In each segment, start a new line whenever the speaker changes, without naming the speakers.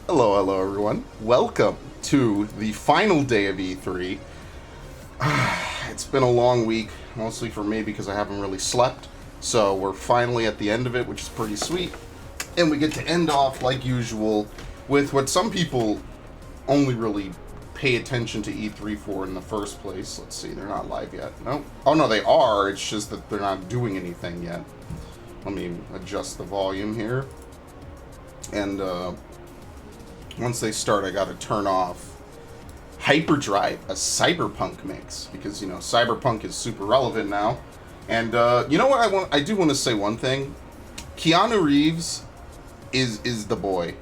Hello, hello everyone. Welcome to the final day of E3. It's been a long week, mostly for me because I haven't really slept. So we're finally at the end of it, which is pretty sweet. And we get to end off, like usual, with what some people only really pay attention to E3 for in the first place. Let's see, they're not live yet. No. Oh no, they are. It's just that they're not doing anything yet. Let me adjust the volume here. And once they start, I gotta turn off Hyperdrive, a cyberpunk mix, because cyberpunk is super relevant now. And you know what I do want to say one thing. Keanu Reeves is the boy.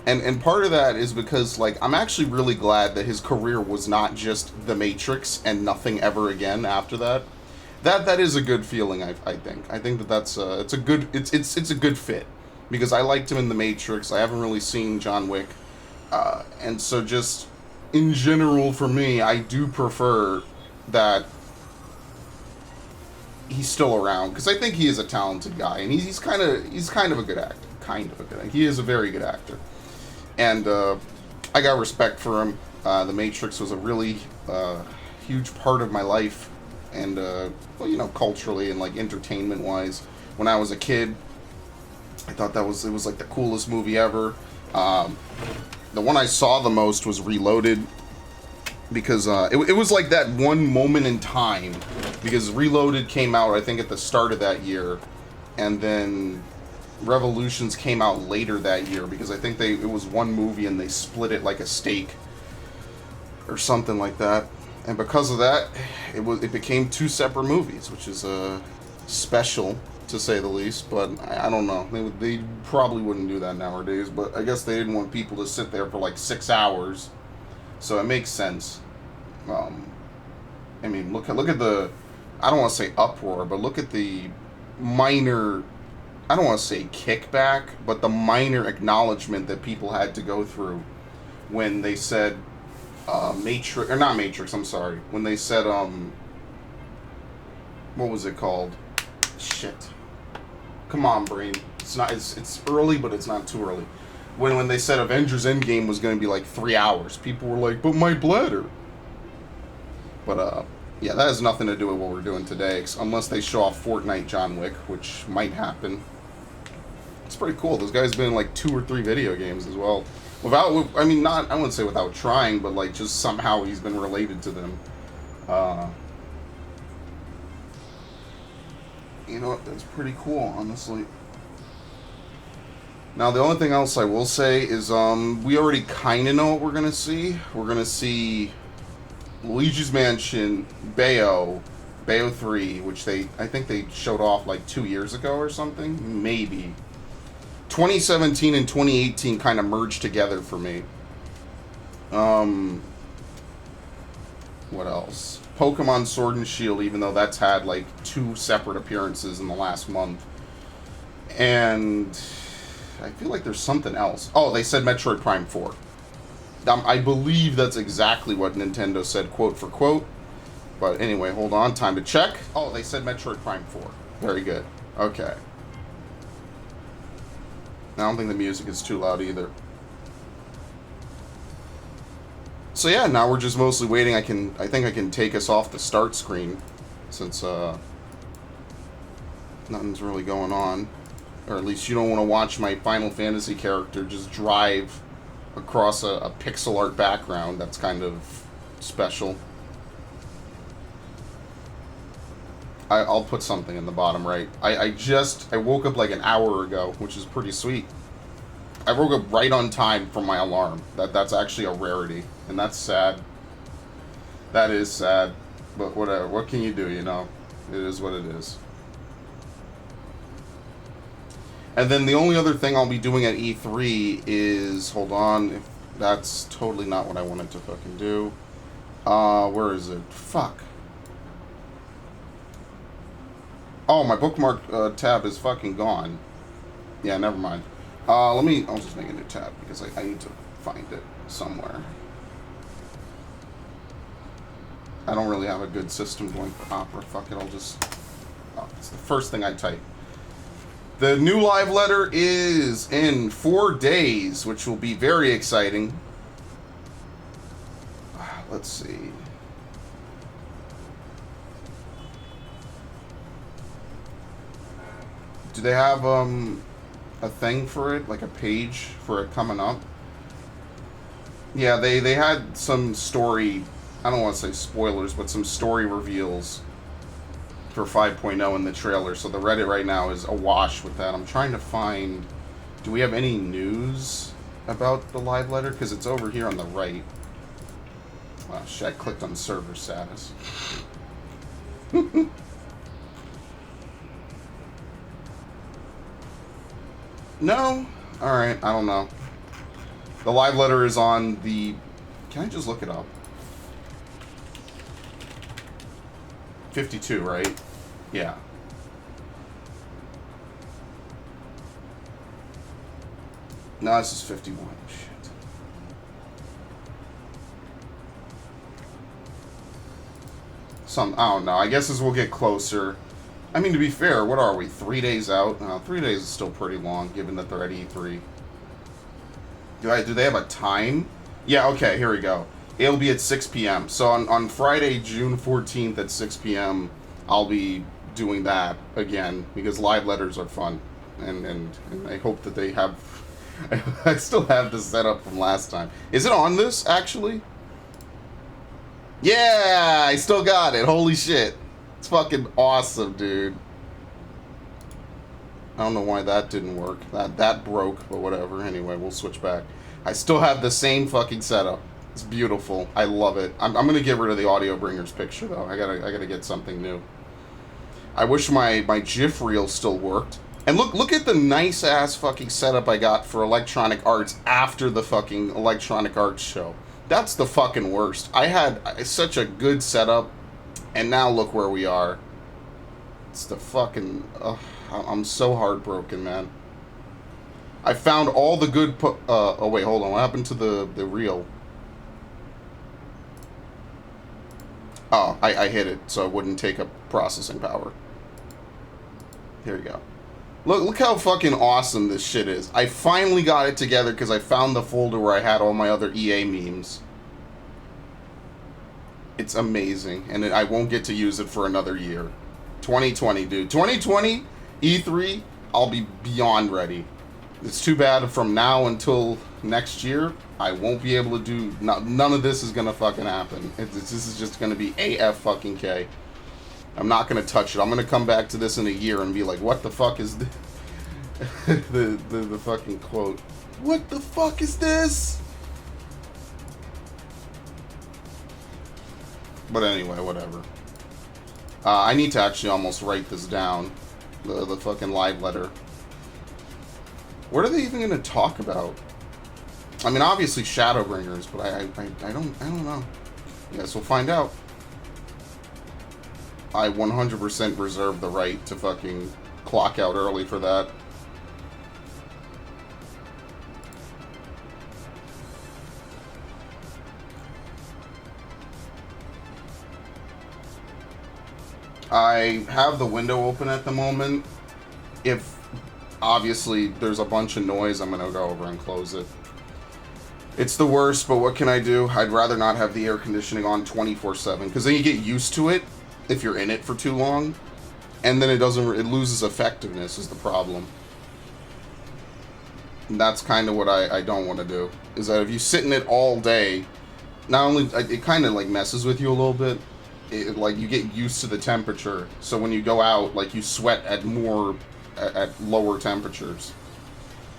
And part of that is because I'm actually really glad that his career was not just The Matrix and nothing ever again after that. That is a good feeling, I think. I think that's it's a good fit, because I liked him in The Matrix. I haven't really seen John Wick. And so just in general for me, I do prefer that he's still around, because I think he is a talented guy, and he's kind of a good actor. He is a very good actor, and I got respect for him. The Matrix was a really huge part of my life, and culturally and entertainment wise. When I was a kid, I thought it was the coolest movie ever. The one I saw the most was Reloaded, because it was like that one moment in time, because Reloaded came out, I think, at the start of that year, and then Revolutions came out later that year, because I think it was one movie and they split it like a steak or something like that. And because of that, it became two separate movies, which is special, to say the least. But I don't know, they probably wouldn't do that nowadays, but I guess they didn't want people to sit there for 6 hours, so it makes sense. I mean, look at the, I don't want to say uproar, but look at the minor, I don't want to say kickback, but the minor acknowledgement that people had to go through when they said Matrix, or not Matrix, I'm sorry, when they said what was it called? Shit. Come on, brain. It's early, but it's not too early. When they said Avengers Endgame was going to be 3 hours, people were like, but my bladder. But yeah, that has nothing to do with what we're doing today, unless they show off Fortnite John Wick, which might happen. It's pretty cool. This guy's been in 2 or 3 video games as well. I wouldn't say without trying, but just somehow he's been related to them. You know what? That's pretty cool, honestly. Now, the only thing else I will say is we already kind of know what we're going to see. We're going to see Luigi's Mansion, Bayo 3, which I think they showed off 2 years ago or something. Maybe. 2017 and 2018 kind of merged together for me. What else? Pokemon Sword and Shield, even though that's had 2 separate appearances in the last month. And I feel like there's something else. Oh, they said Metroid Prime 4. I believe that's exactly what Nintendo said, quote for quote. But anyway, hold on, time to check. Oh, they said Metroid Prime 4. Very good. Okay. I don't think the music is too loud either. So yeah, now we're just mostly waiting. I think I can take us off the start screen, since nothing's really going on. Or at least you don't want to watch my Final Fantasy character just drive across a pixel art background. That's kind of special. I'll put something in the bottom right. I woke up an hour ago, which is pretty sweet. I woke up right on time from my alarm. That's actually a rarity, and that's sad. That is sad, but whatever. What can you do? It is what it is. And then the only other thing I'll be doing at E3 is, hold on, if that's totally not what I wanted to fucking do. Where is it? Fuck. Oh, my bookmark tab is fucking gone. Yeah, never mind. I'll just make a new tab, because I need to find it somewhere. I don't really have a good system going for Opera. Fuck it, it's the first thing I type. The new live letter is in 4 days, which will be very exciting. Let's see. Do they have a thing for it, like a page for it coming up? Yeah, they had some story, I don't want to say spoilers, but some story reveals for 5.0 in the trailer, so the Reddit right now is awash with that. I'm trying to find, do we have any news about the live letter? Because it's over here on the right. Oh shit, I clicked on server status. No? Alright, I don't know. The live letter is on the... Can I just look it up? 52, right? Yeah. No, this is 51. Shit. I don't know. I guess as we'll get closer... I mean, to be fair, what are we? 3 days out? 3 days is still pretty long, given that they're at E3. Do they have a time? Yeah, okay, here we go. It'll be at 6 p.m. So on Friday, June 14th at 6 p.m., I'll be doing that again, because live letters are fun. And I hope that they have... I still have the setup from last time. Is it on this, actually? Yeah, I still got it. Holy shit. It's fucking awesome, dude. I don't know why that didn't work. That broke, but whatever. Anyway, we'll switch back. I still have the same fucking setup. It's beautiful. I love it. I'm gonna get rid of the audio bringer's picture though. I gotta get something new. I wish my GIF reel still worked. And look at the nice ass fucking setup I got for Electronic Arts after the fucking Electronic Arts show. That's the fucking worst. I had such a good setup, and now look where we are. It's the fucking... I'm so heartbroken, man. I found all the good... oh, wait, hold on. What happened to the reel? Oh, I hit it, so it wouldn't take up processing power. Here we go. Look how fucking awesome this shit is. I finally got it together because I found the folder where I had all my other EA memes. It's amazing, and I won't get to use it for another year. 2020, dude. 2020, E3, I'll be beyond ready. It's too bad from now until next year, I won't be able to do... None of this is going to fucking happen. This is just going to be AF fucking K. I'm not going to touch it. I'm going to come back to this in a year and be like, what the fuck is this? the fucking quote. What the fuck is this? But anyway, whatever. I need to actually almost write this down. The fucking live letter. What are they even going to talk about? I mean, obviously Shadowbringers, but I don't know. Guess we'll find out. I 100% reserve the right to fucking clock out early for that. I have the window open at the moment. If, obviously, there's a bunch of noise, I'm going to go over and close it. It's the worst, but what can I do? I'd rather not have the air conditioning on 24/7, because then you get used to it if you're in it for too long, and then it loses effectiveness is the problem. And that's kind of what I don't want to do, is that if you sit in it all day, not only, it kind of like messes with you a little bit, like you get used to the temperature, so when you go out, like you sweat at lower temperatures.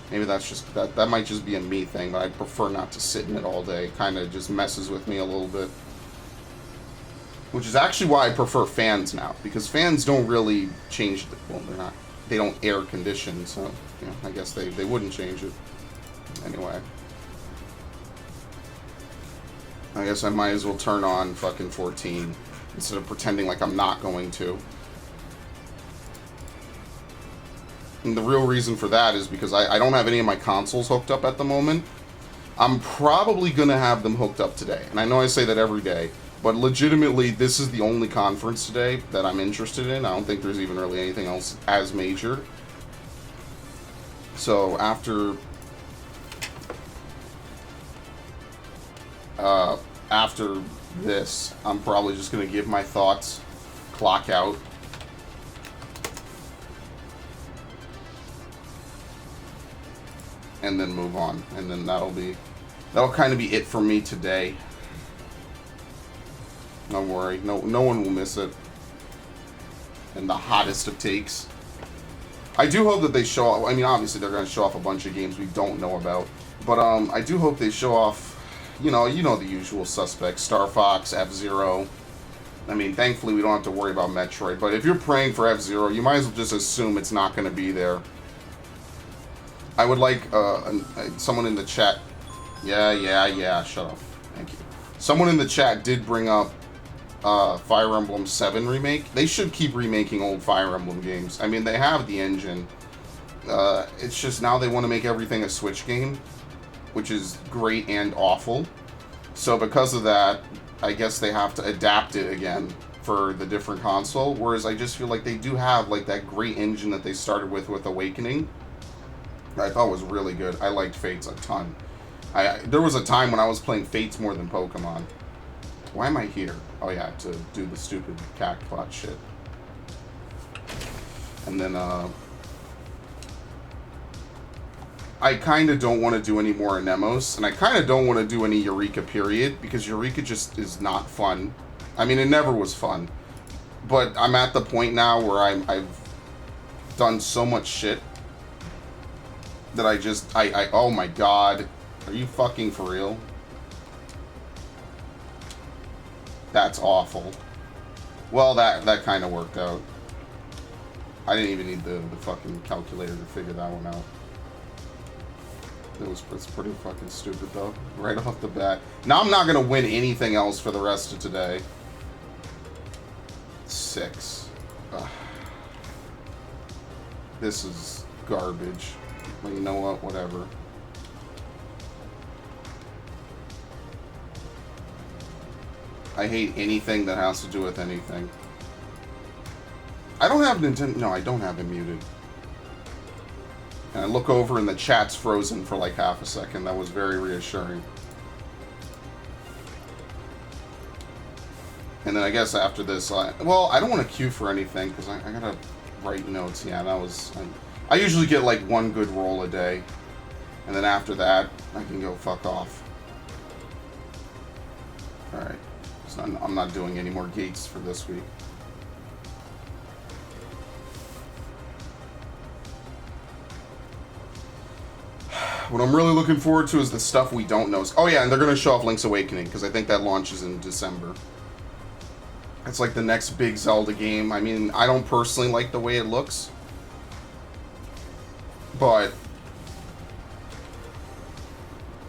Maybe that's just, that might just be a me thing, but I prefer not to sit in it all day. It kind of just messes with me a little bit. Which is actually why I prefer fans now, because fans don't really change, well, they don't air condition, so, you know, I guess they wouldn't change it. Anyway. I guess I might as well turn on fucking 14, instead of pretending like I'm not going to. And the real reason for that is because I don't have any of my consoles hooked up at the moment. I'm probably going to have them hooked up today. And I know I say that every day, but legitimately, this is the only conference today that I'm interested in. I don't think there's even really anything else as major. So after this, I'm probably just gonna give my thoughts, clock out, and then move on. And then that'll kind of be it for me today. Don't worry, no one will miss it. And the hottest of takes. I do hope that they show off. I mean, obviously they're going to show off a bunch of games we don't know about, but I do hope they show off. You know the usual suspects: Star Fox, F-Zero. I mean, thankfully we don't have to worry about Metroid. But if you're praying for F-Zero, you might as well just assume it's not going to be there. I would like someone in the chat. Yeah. Shut up. Thank you. Someone in the chat did bring up Fire Emblem 7 remake. They should keep remaking old Fire Emblem games. I mean, they have the engine. It's just now they want to make everything a Switch game, which is great and awful. So because of that, I guess they have to adapt it again for the different console. Whereas I just feel like they do have like that great engine that they started with Awakening. I thought was really good. I liked Fates a ton. There was a time when I was playing Fates more than Pokemon. Why am I here? Oh yeah, to do the stupid cactpot shit. And then I kind of don't want to do any more Anemos, and I kind of don't want to do any Eureka period, because Eureka just is not fun. I mean, it never was fun. But I'm at the point now where I've done so much shit that I oh my god. Are you fucking for real? That's awful. Well, that kind of worked out. I didn't even need the fucking calculator to figure that one out. It's pretty fucking stupid, though. Right off the bat. Now I'm not going to win anything else for the rest of today. 6. Ugh. This is garbage. Well, you know what? Whatever. I hate anything that has to do with anything. I don't have Nintendo. No, I don't have it muted. And I look over and the chat's frozen for like half a second. That was very reassuring. And then I guess after this, well, I don't want to queue for anything because I gotta write notes. Yeah, that was. I usually get like one good roll a day, and then after that, I can go fuck off. All right. So I'm not doing any more gates for this week. What I'm really looking forward to is the stuff we don't know. Oh yeah, and they're going to show off Link's Awakening, because I think that launches in December. It's like the next big Zelda game. I mean, I don't personally like the way it looks. But...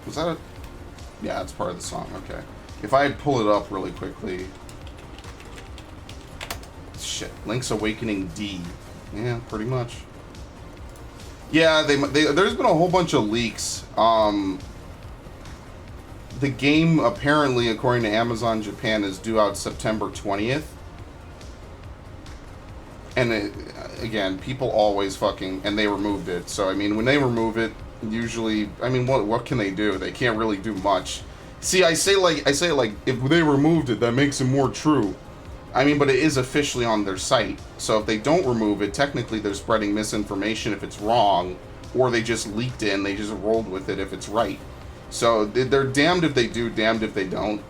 was that a... yeah, it's part of the song. Okay. If I pull it up really quickly... shit. Link's Awakening D. Yeah, pretty much. Yeah, there's been a whole bunch of leaks. The game, apparently, according to Amazon Japan, is due out September 20th. And again, people always fucking... and they removed it. So, I mean, when they remove it, usually... I mean, what can they do? They can't really do much. See, I say like, if they removed it, that makes it more true. I mean, but it is officially on their site. So if they don't remove it, technically they're spreading misinformation if it's wrong, or they just leaked it and they just rolled with it if it's right. So they're damned if they do, damned if they don't.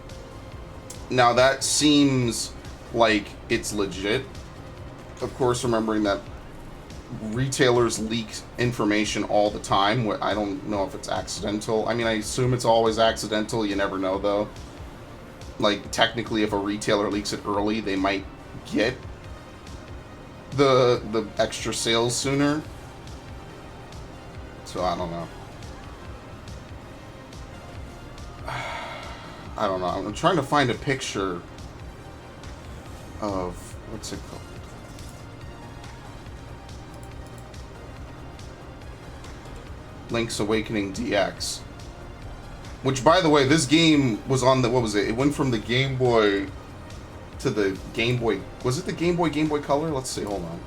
Now that seems like it's legit. Of course, remembering that retailers leak information all the time. I don't know if it's accidental. I mean, I assume it's always accidental. You never know, though. Like, technically, if a retailer leaks it early, they might get the extra sales sooner. So, I don't know. I don't know. I'm trying to find a picture of... what's it called? Link's Awakening DX. Which, by the way, this game was on the... what was it? It went from the Game Boy to the Game Boy... was it the Game Boy Color? Let's see, hold on.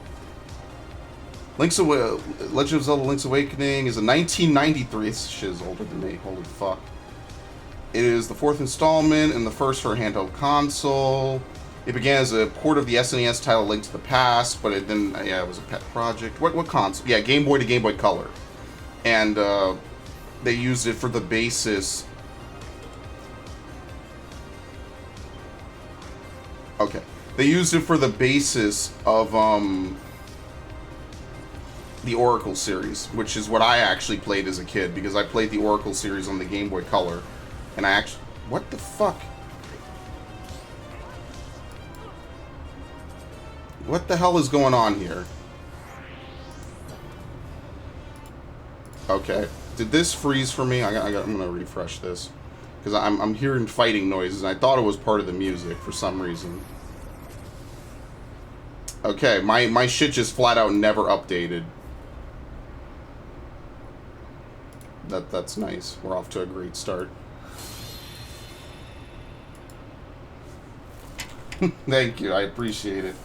Legend of Zelda Link's Awakening is a 1993. This shit is older than me. Holy fuck. It is the 4th installment and the first for a handheld console. It began as a port of the SNES title Link to the Past, but it then, yeah, it was a pet project. What console? Yeah, Game Boy to Game Boy Color. And they used it for the basis. Okay. They used it for the basis of the Oracle series, which is what I actually played as a kid, because I played the Oracle series on the Game Boy Color. And I actually... What the fuck? What the hell is going on here? Okay. Did this freeze for me? I'm gonna refresh this. Because I'm hearing fighting noises, and I thought it was part of the music for some reason. Okay, my shit just flat out never updated. That's nice. We're off to a great start. Thank you, I appreciate it.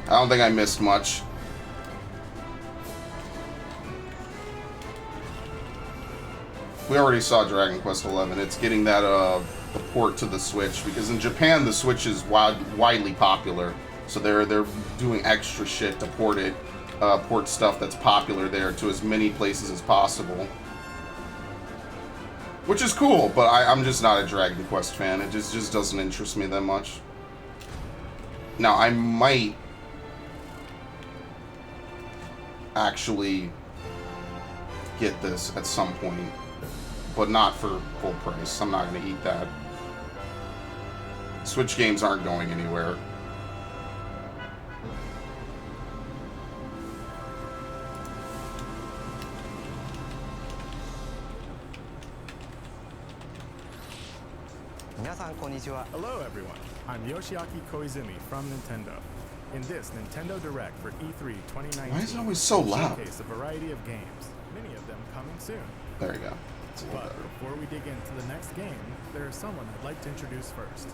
I don't think I missed much. We already saw Dragon Quest XI. It's getting that the port to the Switch, because in Japan the Switch is widely popular, so they're doing extra shit to port it, port stuff that's popular there to as many places as possible. Which is cool, but I'm just not a Dragon Quest fan. It just doesn't interest me that much. Now I might actually get this at some point, but not for full price. I'm not going to eat that. Switch games aren't going anywhere.
Hello everyone, I'm Yoshiaki Koizumi from Nintendo. In this Nintendo Direct for E3 2019,
why is it always so loud?
Showcase a variety of games, many of them coming soon.
There you go.
But before we dig into the next game, there is someone I'd like to introduce first.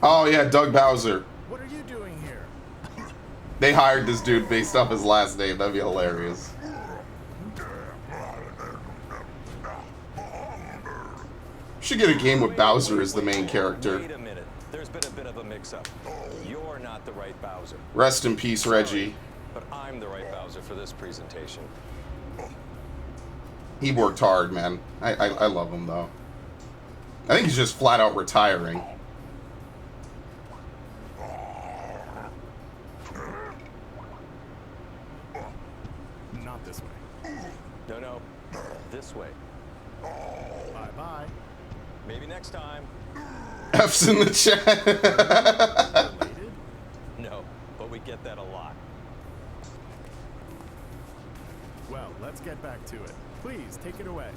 Oh yeah, Doug Bowser.
What are you doing here?
They hired this dude based off his last name. That'd be hilarious. Should get a game with Bowser as the main character.
Wait a minute. There's been a bit of a mix-up. You're not the right Bowser.
Rest in peace, Reggie.
But I'm the right Bowser for this presentation.
He worked hard, man. I love him, though. I think he's just flat out retiring.
Not this way.
No. This way.
Bye-bye.
Maybe next time.
F's in the chat.
Related?
No, but we get that a lot.
Well, let's get back to it. Please, take it away.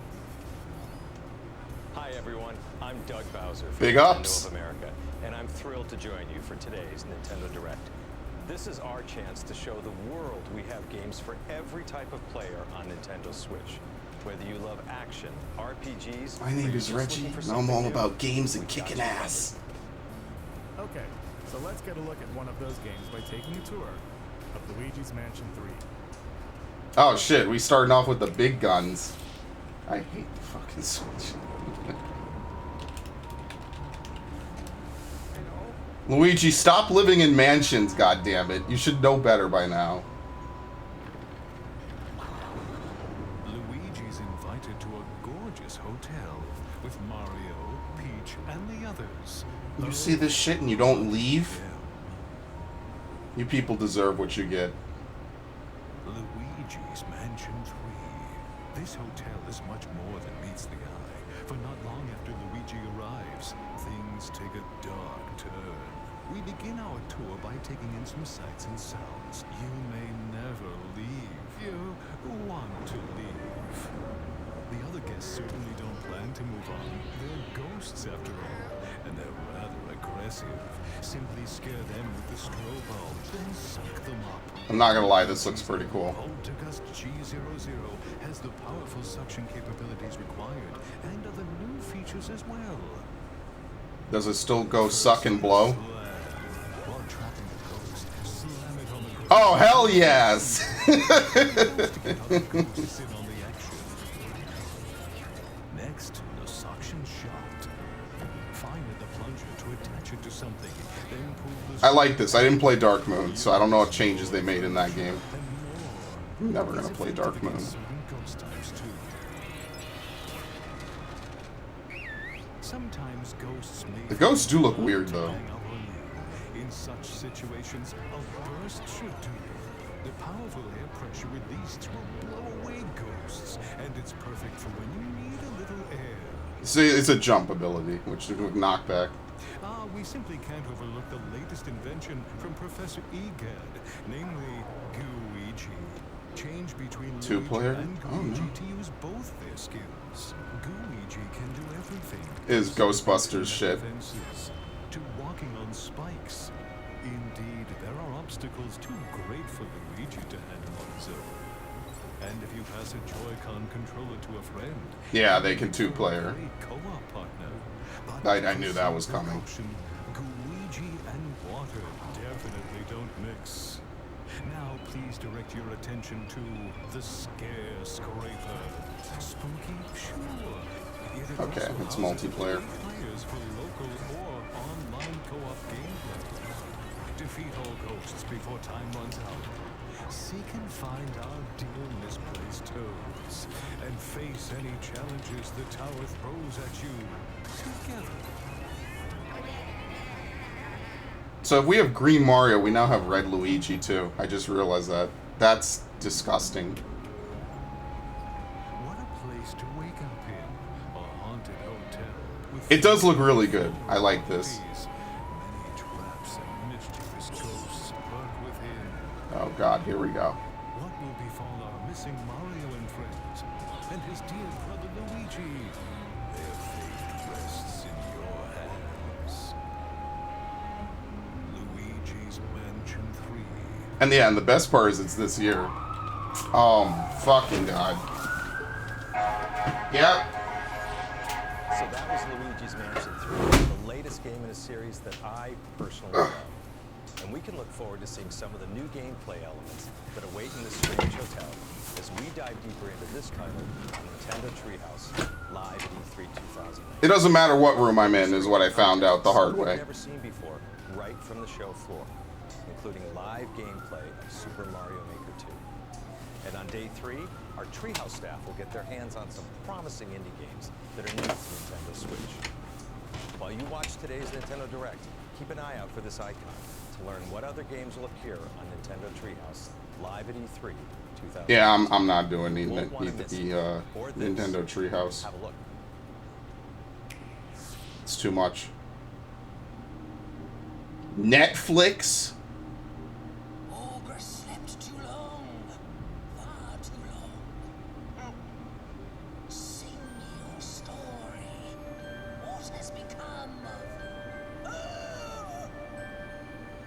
Hi everyone, I'm Doug Bowser from
Big
Nintendo
ups.
of America, and I'm thrilled to join you for today's Nintendo Direct. This is our chance to show the world we have games for every type of player on Nintendo Switch. Whether you love action, RPGs...
My name is Reggie, and I'm all about games and kicking ass.
Okay, so let's get a look at one of those games by taking a tour of Luigi's Mansion 3.
Oh shit, we starting off with the big guns. I hate the fucking Switch. Luigi, stop living in mansions, goddammit. You should know better by now.
Luigi's invited to a gorgeous hotel with Mario, Peach, and the others.
You see this shit and you don't leave? You people deserve what you get.
Luigi's Mansion 3. This hotel is much more than meets the eye, for not long after Luigi arrives, things take a dark turn. We begin our tour by taking in some sights and sounds. You may never leave. You want to leave. The other guests certainly don't plan to move on. They're ghosts after all, and they're rather aggressive. Simply scare them with the snowball, then suck them up.
I'm not gonna lie, this looks pretty cool.
Poltergust G00 has the powerful suction capabilities required and other new features as well.
Does it still go suck and blow?
While trapping a ghost, slam it on the ground.
Oh, hell yes!
Next, the suction shot. Find the plunger to attach it to something, then pull the
I like this. I didn't play Dark Moon, so I don't know what changes they made in that game.
and more.
I'm never gonna play Dark Moon.
Certain ghost types too. Sometimes ghosts may
The ghosts do look weird, though.
hang up on you. In such situations, a burst should do. The powerful air pressure released will blow away ghosts, and it's perfect for when you need a little air.
See, it's a jump ability, which is a knockback.
We simply can't overlook the latest invention from Professor Egad, namely Gooigi. Change between
Two-player?
Luigi and
Oh, no.
Gooigi to use both their skills. Gooigi can do everything.
Is Ghostbusters shit.
Fences, to walking on spikes. Indeed, there are obstacles too great for Luigi to handle on his own. And if you pass a Joy-Con controller to a friend,
Yeah, they can two-player.
a co-op partner. But
I knew that was coming.
Gooigi and water definitely don't mix. Now please direct your attention to the Scare Scraper. Spooky? Sure. It
Okay,
also
it's
houses
multiplayer.
players for local or online co-op gameplay. Defeat all ghosts before time runs out. Seek and find our dear misplaced toads, and face any challenges the tower throws at you together.
So if we have Green Mario, we now have Red Luigi, too. I just realized that. That's disgusting.
What a place to wake up in. A haunted hotel. With
It does look really good. I like this.
many traps and mischievous ghosts lurk within.
Oh god, here we go.
What will befall our missing Mario and friends? And his dear brother Luigi? Their fate rests in your hands. Luigi's Mansion 3.
And yeah, and the best part is it's this year. Oh, fucking god. Yep.
So that was Luigi's Mansion 3, the latest game in a series that I personally love. And we can look forward to seeing some of the new gameplay elements that await in this strange hotel as we dive deeper into this title on Nintendo Treehouse, live at E3 2009.
It doesn't matter what room I'm in, is what I found out the hard
We've
way.
never seen before, right from the show floor, including live gameplay of Super Mario Maker 2. And on day 3, our Treehouse staff will get their hands on some promising indie games that are new to Nintendo Switch. While you watch today's Nintendo Direct, keep an eye out for this icon to learn what other games will appear on Nintendo Treehouse, live at E3 2000.
Yeah, I'm not doing the
Won't wanna miss it. Or this.
Nintendo Treehouse.
Have a look.
It's too much. Netflix?
Overslept too long. Far too long. Sing your story. What has become of...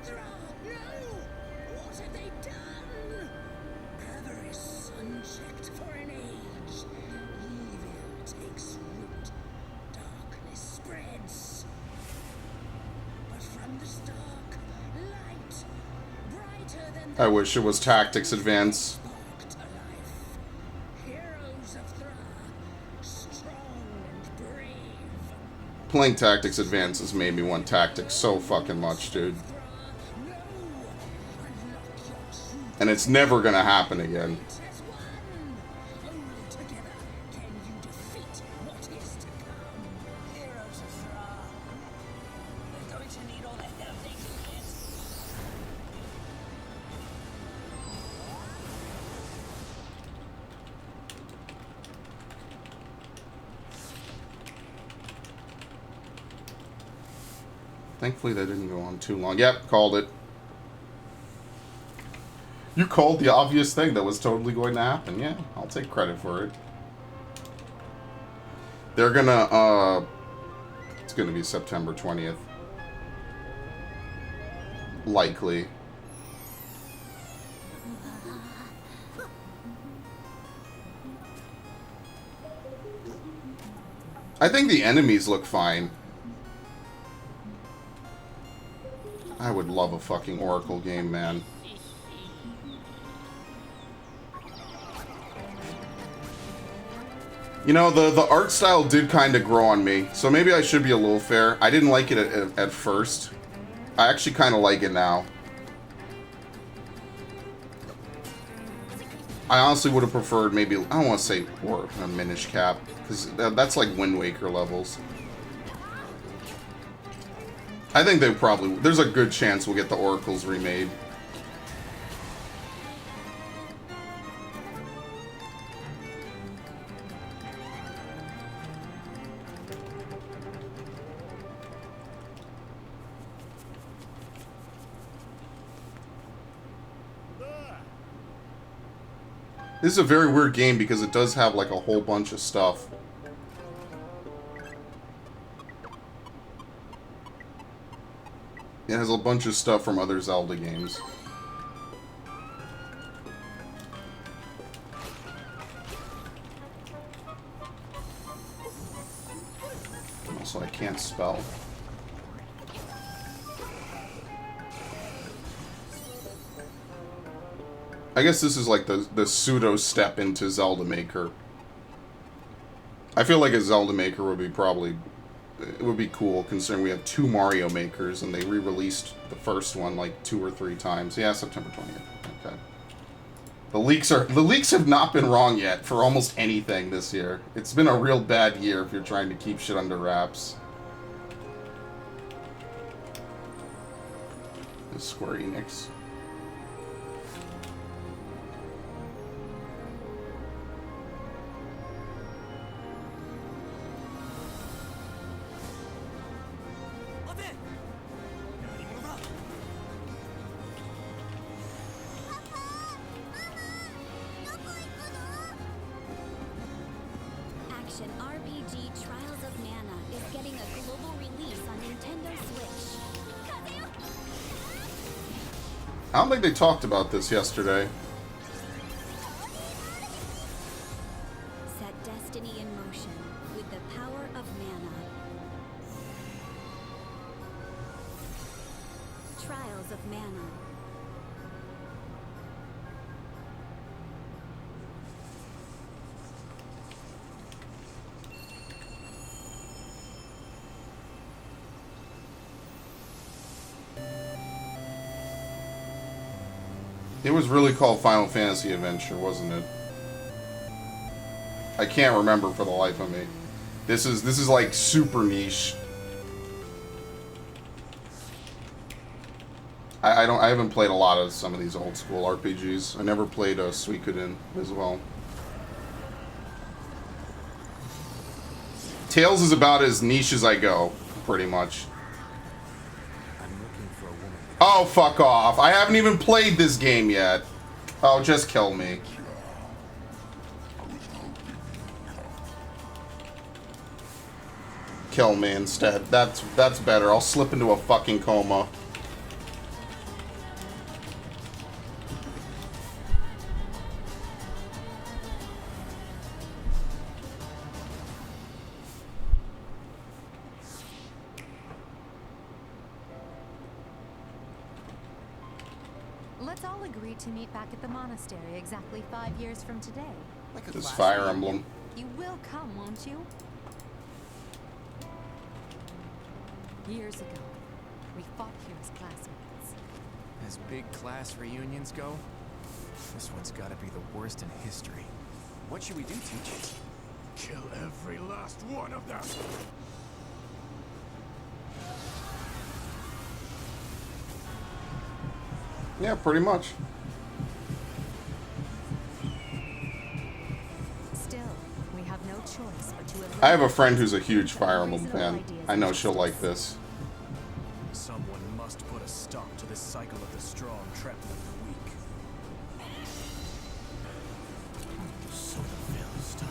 Thra, no! What have they done? Avarice unchecked for an age. Evil takes root. Darkness spreads. But from this dark light, brighter than
I wish it was Tactics Advance.
spark to life. Heroes of Thra, strong and brave.
Playing Tactics Advance has made me want Tactics so fucking much, dude.
Thra, no! Unlock your true
And it's never gonna happen again.
might as one. Only together can you defeat what is to come. Heroes of Thra. They're going to need all the help they can get.
Thankfully that didn't go on too long. Yep, called it. You called the obvious thing that was totally going to happen. Yeah, I'll take credit for it. They're gonna It's going to be September 20th. Likely. I think the enemies look fine. I would love a fucking Oracle game, man. You know, the art style did kind of grow on me, so maybe I should be a little fair. I didn't like it at first. I actually kind of like it now. I honestly would have preferred maybe, I don't want to say or a Minish Cap, because that's like Wind Waker levels. I think they probably, there's a good chance we'll get the Oracles remade. This is a very weird game because it does have like a whole bunch of stuff. It has a bunch of stuff from other Zelda games. Also, I can't spell. I guess this is like the pseudo step into Zelda Maker. I feel like a Zelda Maker would be probably, it would be cool considering we have 2 Mario Makers and they re-released the first one like 2 or 3 times. Yeah, September 20th. Okay. The leaks have not been wrong yet for almost anything this year. It's been a real bad year if you're trying to keep shit under wraps. Square Enix.
Action RPG Trials of Mana is getting a global release on Nintendo Switch.
I don't think they talked about this yesterday.
Set destiny in motion with the power of mana. Trials of Mana.
It was really called Final Fantasy Adventure, wasn't it? I can't remember for the life of me. This is like super niche. I haven't played a lot of some of these old school RPGs. I never played Suikoden as well. Tales is about as niche as I go, pretty much. Oh, fuck off. I haven't even played this game yet. Oh, just kill me. Kill me instead. That's better. I'll slip into a fucking coma.
Let's all agree to meet back at the monastery exactly 5 years from today.
This Fire Emblem.
You will come, won't you? Years ago, we fought here as classmates.
As big class reunions go, this one's gotta be the worst in history. What should we do, teacher?
Kill every last one of them.
Yeah, pretty much.
Still, we have no choice but to
I have a friend who's a huge Fire Emblem fan. I know she'll like this.
Someone must put a stop to this cycle of the strong trapping the weak.
So the Philistine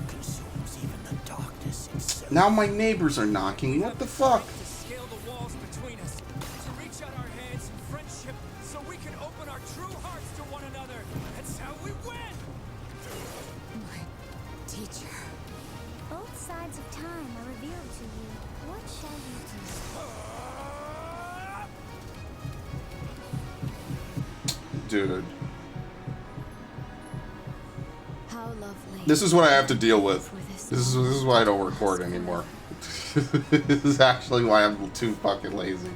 consumes even the darkness itself.
Now my neighbors are knocking me. What the fuck?
To scale the walls between us, to reach out our hands in friendship, so we can open our true hearts to one another. That's how we win.
My teacher.
Both sides of time are revealed to you. What shall you do?
Dude.
How lovely.
This is what I have to deal with. This is why I don't record anymore. This is actually why I'm too fucking lazy.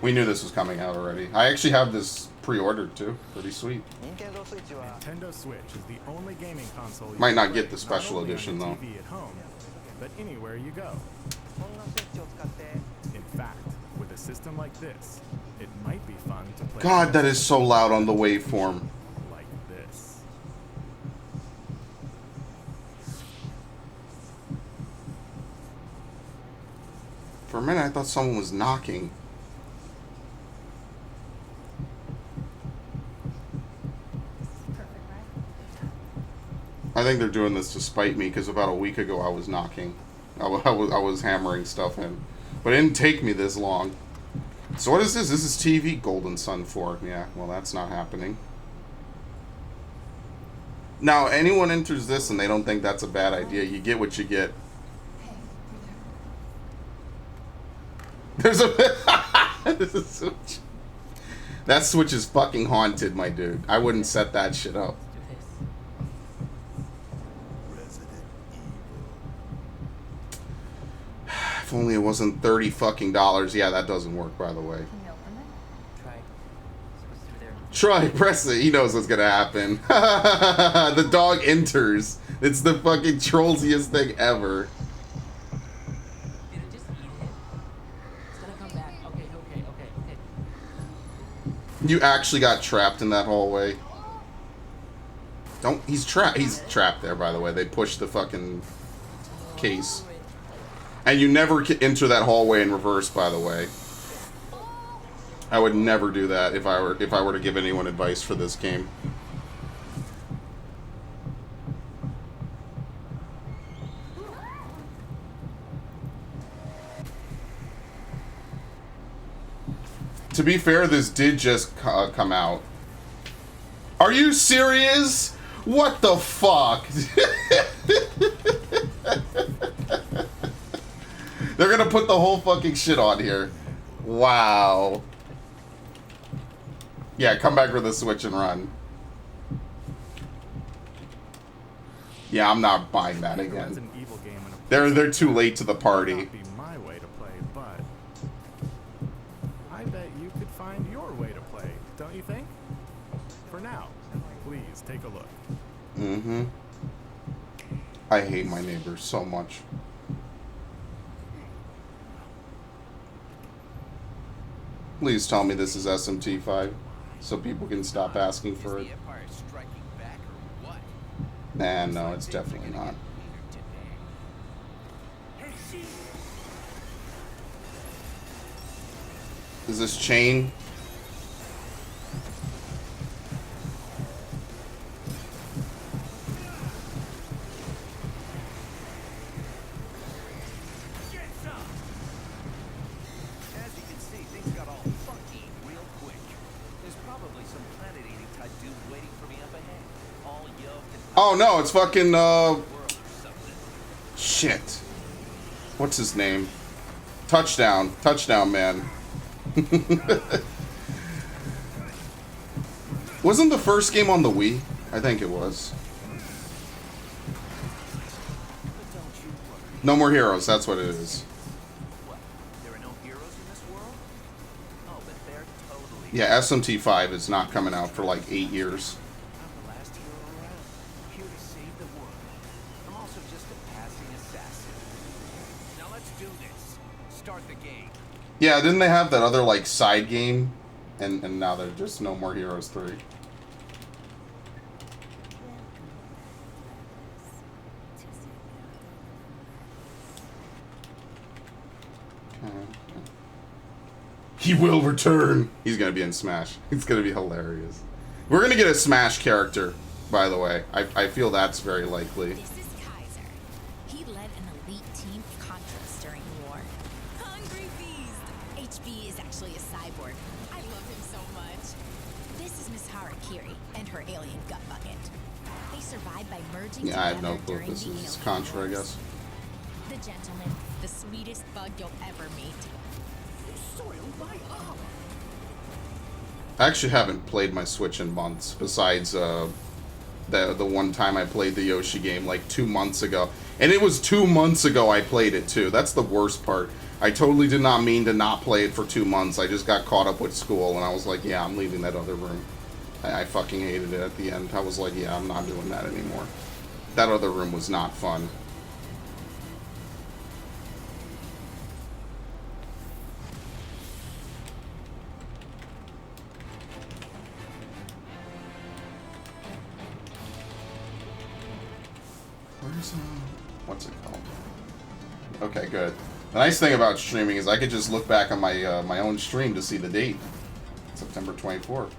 We knew this was coming out already. I actually have this pre-ordered too. Pretty sweet.
Nintendo Switch is the only gaming console.
Might
you
not
can
get
play
the special
not only on
edition,
your
though.
TV at home, but anywhere you go. In fact, with a system like this, it might be fun to play.
God, that is so loud on the waveform.
Like this.
For a minute, I thought someone was knocking. I think they're doing this to spite me because about a week ago I was knocking. I was hammering stuff in. But it didn't take me this long. So what is this? This is TV Golden Sun 4. Yeah, well that's not happening. Now, anyone enters this and they don't think that's a bad idea. You get what you get. There's a... There's a switch. That switch is fucking haunted, my dude. I wouldn't set that shit up. If only it wasn't $30 fucking dollars. Yeah, that doesn't work, by the way.
Can you open it? Try. What's through there?
Try, press it. He knows what's gonna happen. The dog enters. It's the fucking trollsiest thing ever.
Did it just eat it? It's gonna come back. Okay.
You actually got trapped in that hallway. Don't. He's trapped. He's trapped there, by the way. They pushed the fucking case. And you never enter that hallway in reverse, by the way. I would never do that if I were to give anyone advice for this game. To be fair, this did just come out. Are you serious? What the fuck? They're gonna put the whole fucking shit on here. Wow. Yeah, come back with the Switch and run. Yeah, I'm not buying that again.
Resident Evil game in a
They're too late to the party.
Not be my way to play, but I bet you could find your way to play, don't you think? For now, please take a look.
Mm-hmm. I hate my neighbors so much. Please tell me this is SMT5 so people can stop asking for it. Nah, no, it's definitely not. Is this chain? Oh no, it's fucking, shit. What's his name? Touchdown. Touchdown, man. Wasn't the first game on the Wii? I think it was. No More Heroes, that's what it is. Yeah, SMT5 is not coming out for like 8 years. Yeah, didn't they have that other, like, side game? And now they're just No More Heroes 3. He will return! He's gonna be in Smash. It's gonna be hilarious. We're gonna get a Smash character, by the way. I feel that's very likely.
This is Kaiser. He led an elite team of Contra
by merging
Yeah, I have no
together
clue if
during
this
the
is
Alien
Contra, I
Wars.
guess.
The gentleman, the sweetest bug you'll ever meet.
Soiled by armor.
I actually haven't played my Switch in months, besides the one time I played the Yoshi game like 2 months ago. And it was 2 months ago I played it too. That's the worst part. I totally did not mean to not play it for 2 months. I just got caught up with school and I was like, yeah, I'm leaving that other room. I fucking hated it at the end. I was like, yeah, I'm not doing that anymore. That other room was not fun. Where's what's it called? Okay, good. The nice thing about streaming is I could just look back on my my own stream to see the date. September 24th.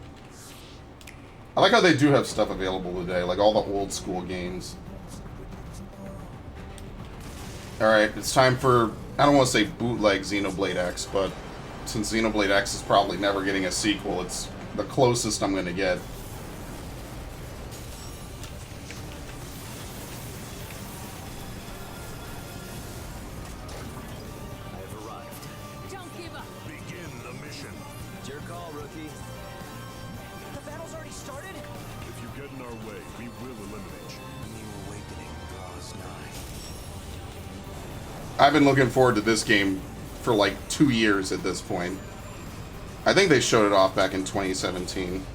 I like how they do have stuff available today, like all the old school games. Alright, it's time for, I don't want to say bootleg Xenoblade X, but since Xenoblade X is probably never getting a sequel, it's the closest I'm going to get.
I've arrived.
Don't give up.
Begin the mission.
It's your call, rookie. The battle's already started?
If you get in our way, we will eliminate you.
New awakening draws nigh.
I've been looking forward to this game for like 2 years at this point. I think they showed it off back in 2017.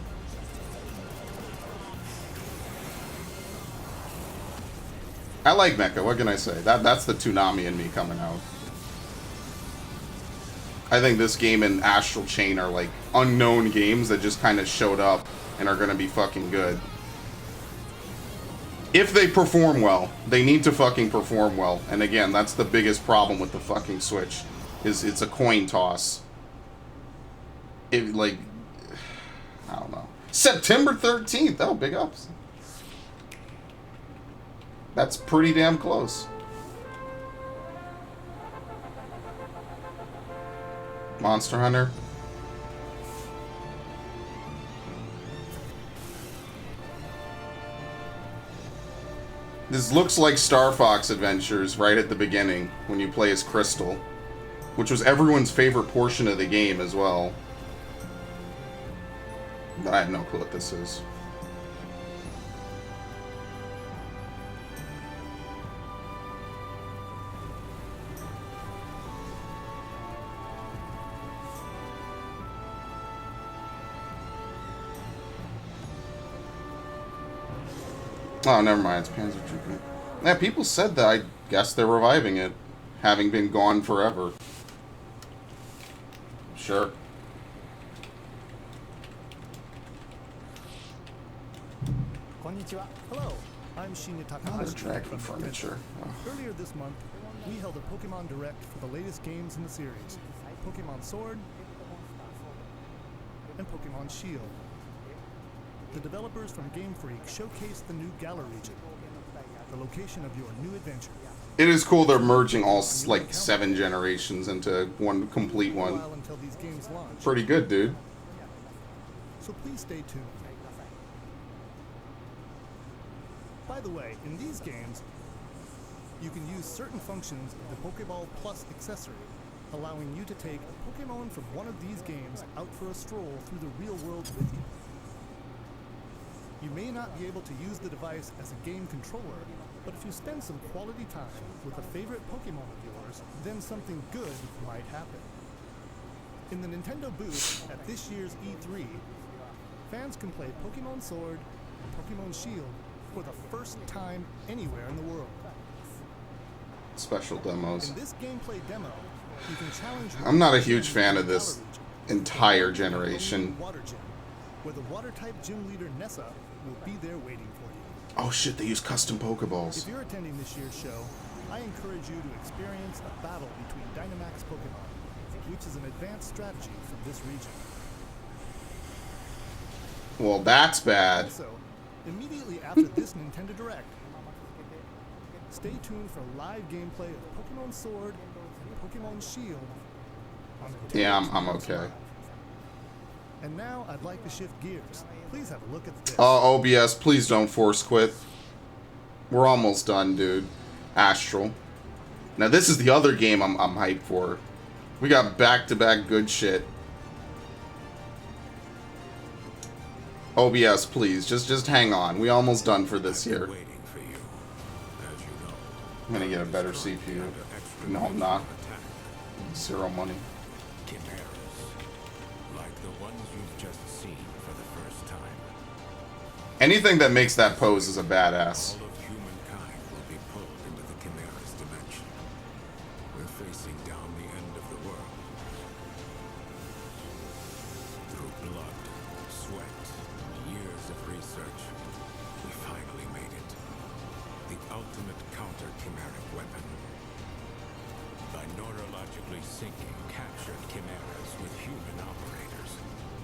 I like Mecha, what can I say? That's the Toonami in me coming out. I think this game and Astral Chain are like unknown games that just kind of showed up and are going to be fucking good. If they perform well, they need to fucking perform well. And again, that's the biggest problem with the fucking Switch, is it's a coin toss. It, like, I don't know. September 13th, oh, big ups. That's pretty damn close. Monster Hunter. This looks like Star Fox Adventures right at the beginning when you play as Crystal, which was everyone's favorite portion of the game as well. But I have no clue what this is. Oh, never mind. It's Panzer Trooping. Yeah, people said that. I guess they're reviving it, having been gone forever. Sure.
Konnichiwa. Hello, I'm Shinya
Oh,
Takahashi
there's Dragon
from
furniture.
Nintendo.
Oh.
Earlier this month, we held a Pokemon Direct for the latest games in the series, Pokemon Sword and Pokemon Shield. The developers from Game Freak showcased the new Galar region, the location of your new adventure.
It is cool they're merging all like 7 generations into one complete one.
A while until these games launch,
Pretty good, dude.
so please stay tuned. By the way, in these games, you can use certain functions of the Pokeball Plus accessory, allowing you to take a Pokemon from one of these games out for a stroll through the real world with you. You may not be able to use the device as a game controller, but if you spend some quality time with a favorite Pokemon of yours, then something good might happen. In the Nintendo booth at this year's E3, fans can play Pokemon Sword and Pokemon Shield for the first time anywhere in the world.
Special demos.
In this gameplay demo, you can challenge.
I'm not a huge fan of this entire generation.
Water gym, where the water-type gym leader Nessa will be there waiting for you.
Oh shit, they use custom Pokeballs.
If you're attending this year's show, I encourage you to experience a battle between Dynamax Pokemon, which is an advanced strategy from this region.
Well, that's bad.
Also, immediately after this Nintendo Direct, stay tuned for live gameplay of Pokemon Sword and Pokemon Shield on Nintendo
Yeah, I'm
3DS
okay.
Live. And now I'd like to shift gears. Please have a look at this.
OBS, please don't force quit. We're almost done, dude. Astral. Now this is the other game I'm hyped for. We got back-to-back good shit. OBS, please, just hang on. We almost done for this year. I'm gonna get a better CPU. No, I'm not. 0 money. Anything that makes that pose is a badass.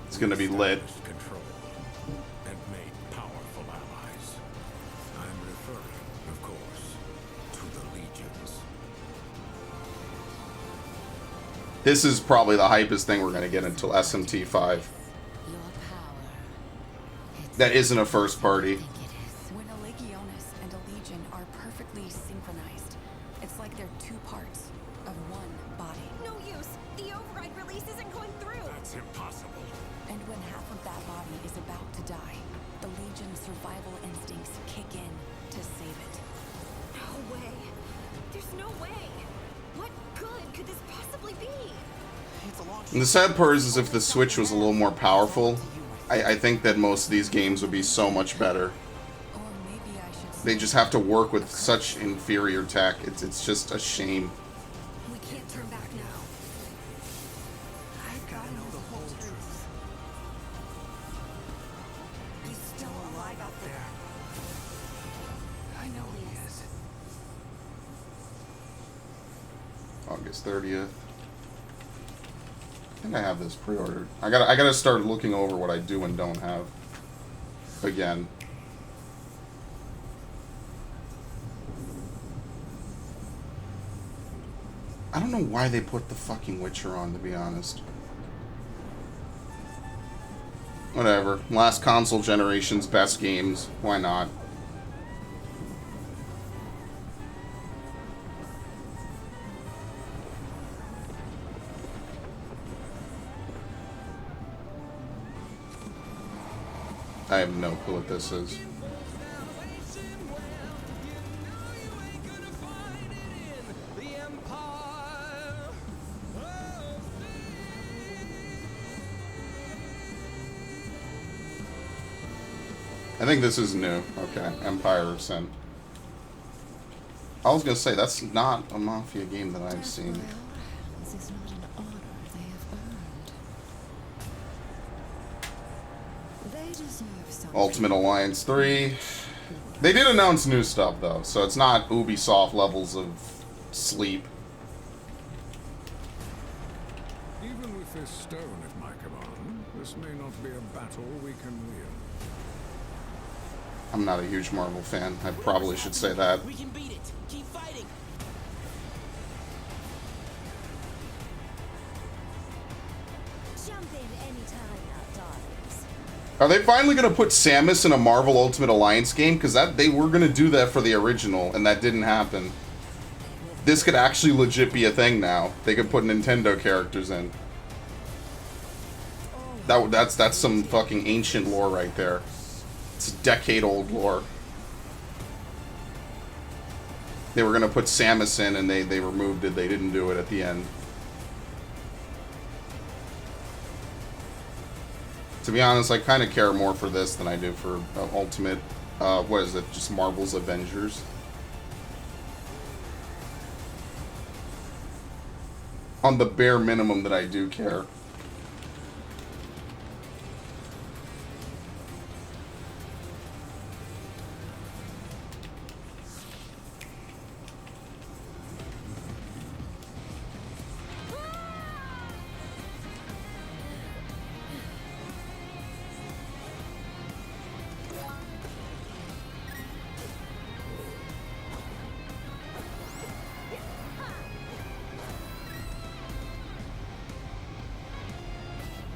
It's gonna be lit.
And made powerful allies. I'm referring, of course, to the legions.
This is probably the hypest thing we're gonna get until SMT5. That isn't a first party.
When a legionis and a legion are perfectly synchronized, it's like they're two parts of one body.
No use. The override release isn't going through.
That's impossible.
And when half of that body is about to die, the legion's survival instincts kick in to save it.
No way. There's no way. What good could this possibly be?
And the sad part is if the Switch was a little more powerful, I think that most of these games would be so much better. They just have to work with such inferior tech. It's just a shame.
We can't turn back now. I've got to know the whole truth. He's still alive out there.
I know he is.
August 30th. I think I have this pre-ordered. I gotta start looking over what I do and don't have. Again. I don't know why they put the fucking Witcher on, to be honest. Whatever. Last console generation's best games. Why not? I have no clue what this is. I think this is new. Okay, Empire of Sin. I was gonna say, that's not a Mafia game that I've seen.
This is not an honor they have earned. They deserve something.
Ultimate Alliance 3. They did announce new stuff, though, so it's not Ubisoft levels of sleep.
Even with this stone at my command, this may not be a battle we can win.
I'm not a huge Marvel fan. I probably should say that.
We can beat it. Keep fighting.
Jump in anytime now, darlings.
Are they finally going to put Samus in a Marvel Ultimate Alliance game? Because they were going to do that for the original, and that didn't happen. This could actually legit be a thing now. They could put Nintendo characters in. That's some fucking ancient lore right there. It's decade-old lore. They were going to put Samus in, and they removed it. They didn't do it at the end. To be honest, I kind of care more for this than I do for Ultimate... what is it? Just Marvel's Avengers? On the bare minimum that I do care.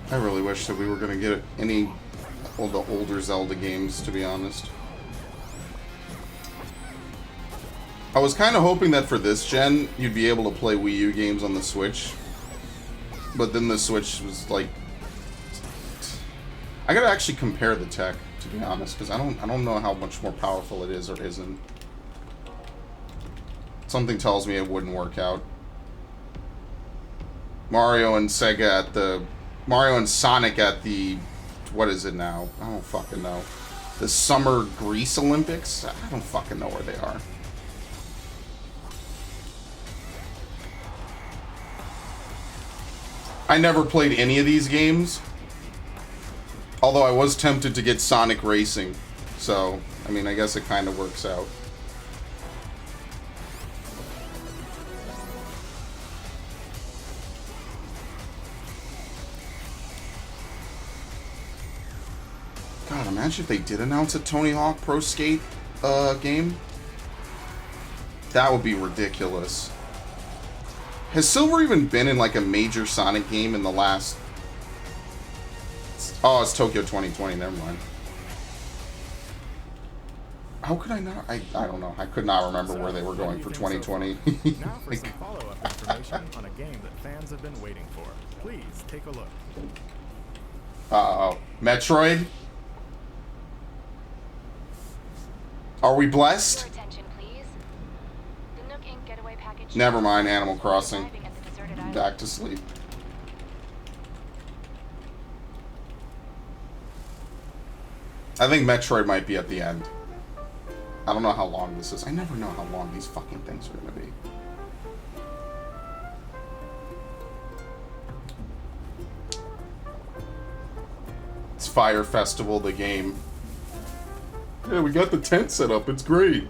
I really wish that we were going to get any of the older Zelda games, to be honest. I was kind of hoping that for this gen, you'd be able to play Wii U games on the Switch. But then the Switch was like... I gotta actually compare the tech, to be honest, because I don't know how much more powerful it is or isn't. Something tells me it wouldn't work out. Mario and Sonic at the... What is it now? I don't fucking know. The Summer Greece Olympics? I don't fucking know where they are. I never played any of these games. Although I was tempted to get Sonic Racing. So, I mean, I guess it kind of works out. God, imagine if they did announce a Tony Hawk Pro Skate game. That would be ridiculous. Has Silver even been in like a major Sonic game in the last... Oh, it's Tokyo 2020, never mind. How could I not? I don't know. I could not remember where they were going for 2020.
Now for some follow-up information on a game that fans have been waiting for. Please take a look.
Uh-oh. Metroid? Are we blessed?
Your attention, please. The Nook Inc. getaway package.
Never mind, Animal Crossing. Back to sleep. I think Metroid might be at the end. I don't know how long this is. I never know how long these fucking things are gonna be. It's Fire Festival, the game. Yeah, we got the tent set up. It's great.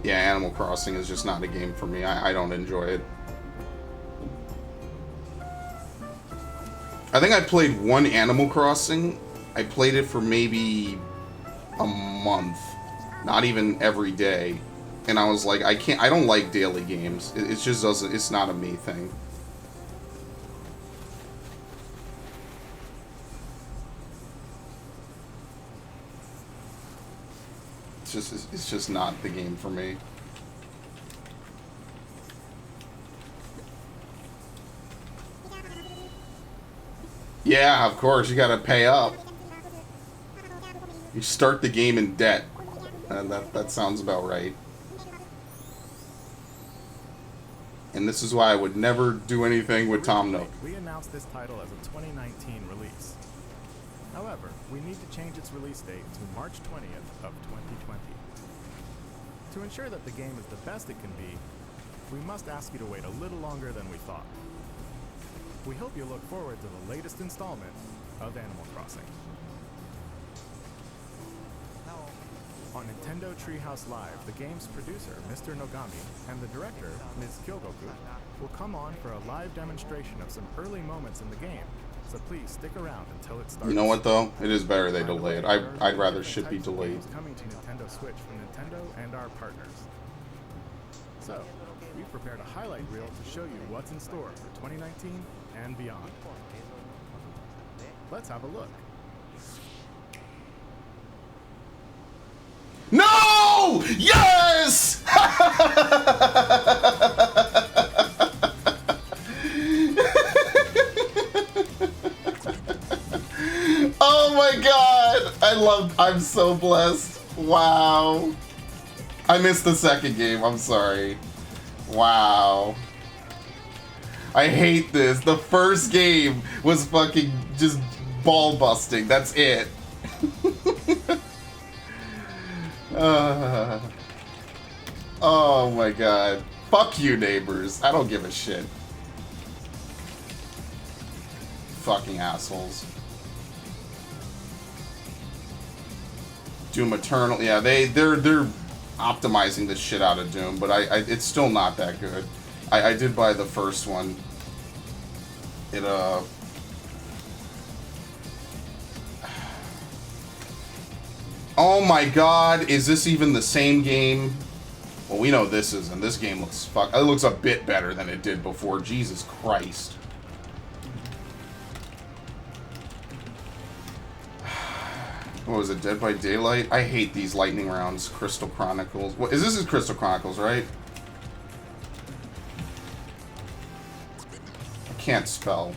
Yeah, Animal Crossing is just not a game for me. I don't enjoy it. I think I played one Animal Crossing. I played it for maybe a month. Not even every day. And I was like, I don't like daily games. It just doesn't, it's not a me thing. It's just not the game for me. Yeah, of course, you gotta pay up. You start the game in debt. And that sounds about right. And this is why I would never do anything with Tom Nook.
We announced this title as a 2019 release. However, we need to change its release date to March 20th of 2020. To ensure that the game is the best it can be, we must ask you to wait a little longer than we thought. We hope you look forward to the latest installment of Animal Crossing. On Nintendo Treehouse Live, the game's producer, Mr. Nogami, and the director, Ms. Kyogoku, will come on for a live demonstration of some early moments in the game, so please stick around until it starts.
You know what, though? It is better they delay it. I'd rather shit be delayed.
Coming to Nintendo Switch from Nintendo and our partners. So, we've prepared a highlight reel to show you what's in store for 2019 and beyond. Let's have a look.
No! Yes! Oh my god! I'm so blessed. Wow. I missed the second game, I'm sorry. Wow. I hate this. The first game was fucking just ball busting. That's it. Oh my god. Fuck you, neighbors. I don't give a shit. Fucking assholes. Doom Eternal. Yeah, they're optimizing the shit out of Doom, but it's still not that good. I did buy the first one. It Oh my god, is this even the same game? Well, we know this isn't. This game looks it looks a bit better than it did before. Jesus Christ. What was it, Dead by Daylight? I hate these lightning rounds. Crystal Chronicles. What is this? Is Crystal Chronicles, right? I can't spell.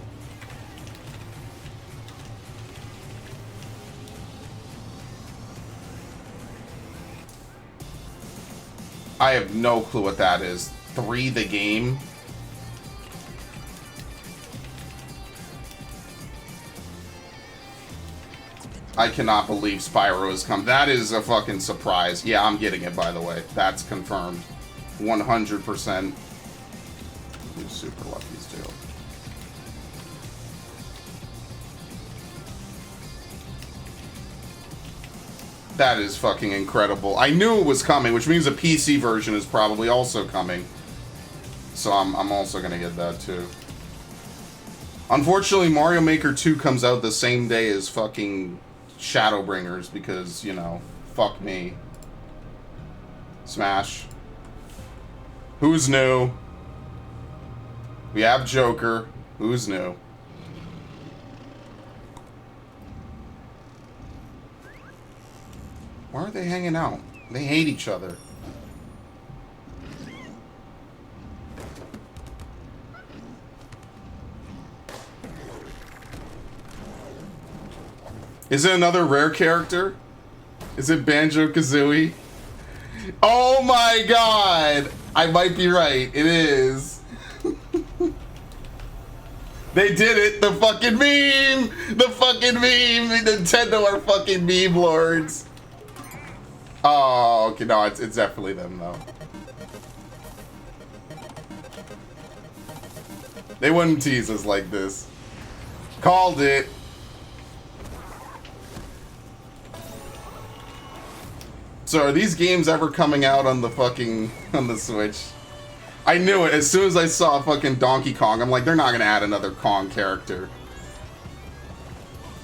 I have no clue what that is. 3 the game? I cannot believe Spyro has come. That is a fucking surprise. Yeah, I'm getting it, by the way. That's confirmed. 100%. New Super Lucky's too. That is fucking incredible. I knew it was coming, which means a PC version is probably also coming. So I'm also gonna get that too. Unfortunately, Mario Maker 2 comes out the same day as fucking Shadowbringers because, you know, fuck me. Smash. Who's new? We have Joker. Who's new? Why are they hanging out? They hate each other. Is it another rare character? Is it Banjo-Kazooie? Oh my god! I might be right. It is. They did it! The fucking meme! The fucking meme! Nintendo are fucking meme lords. Oh, okay, no, it's definitely them, though. They wouldn't tease us like this. Called it. So are these games ever coming out on the fucking, on the Switch? I knew it. As soon as I saw fucking Donkey Kong, I'm like, they're not gonna add another Kong character.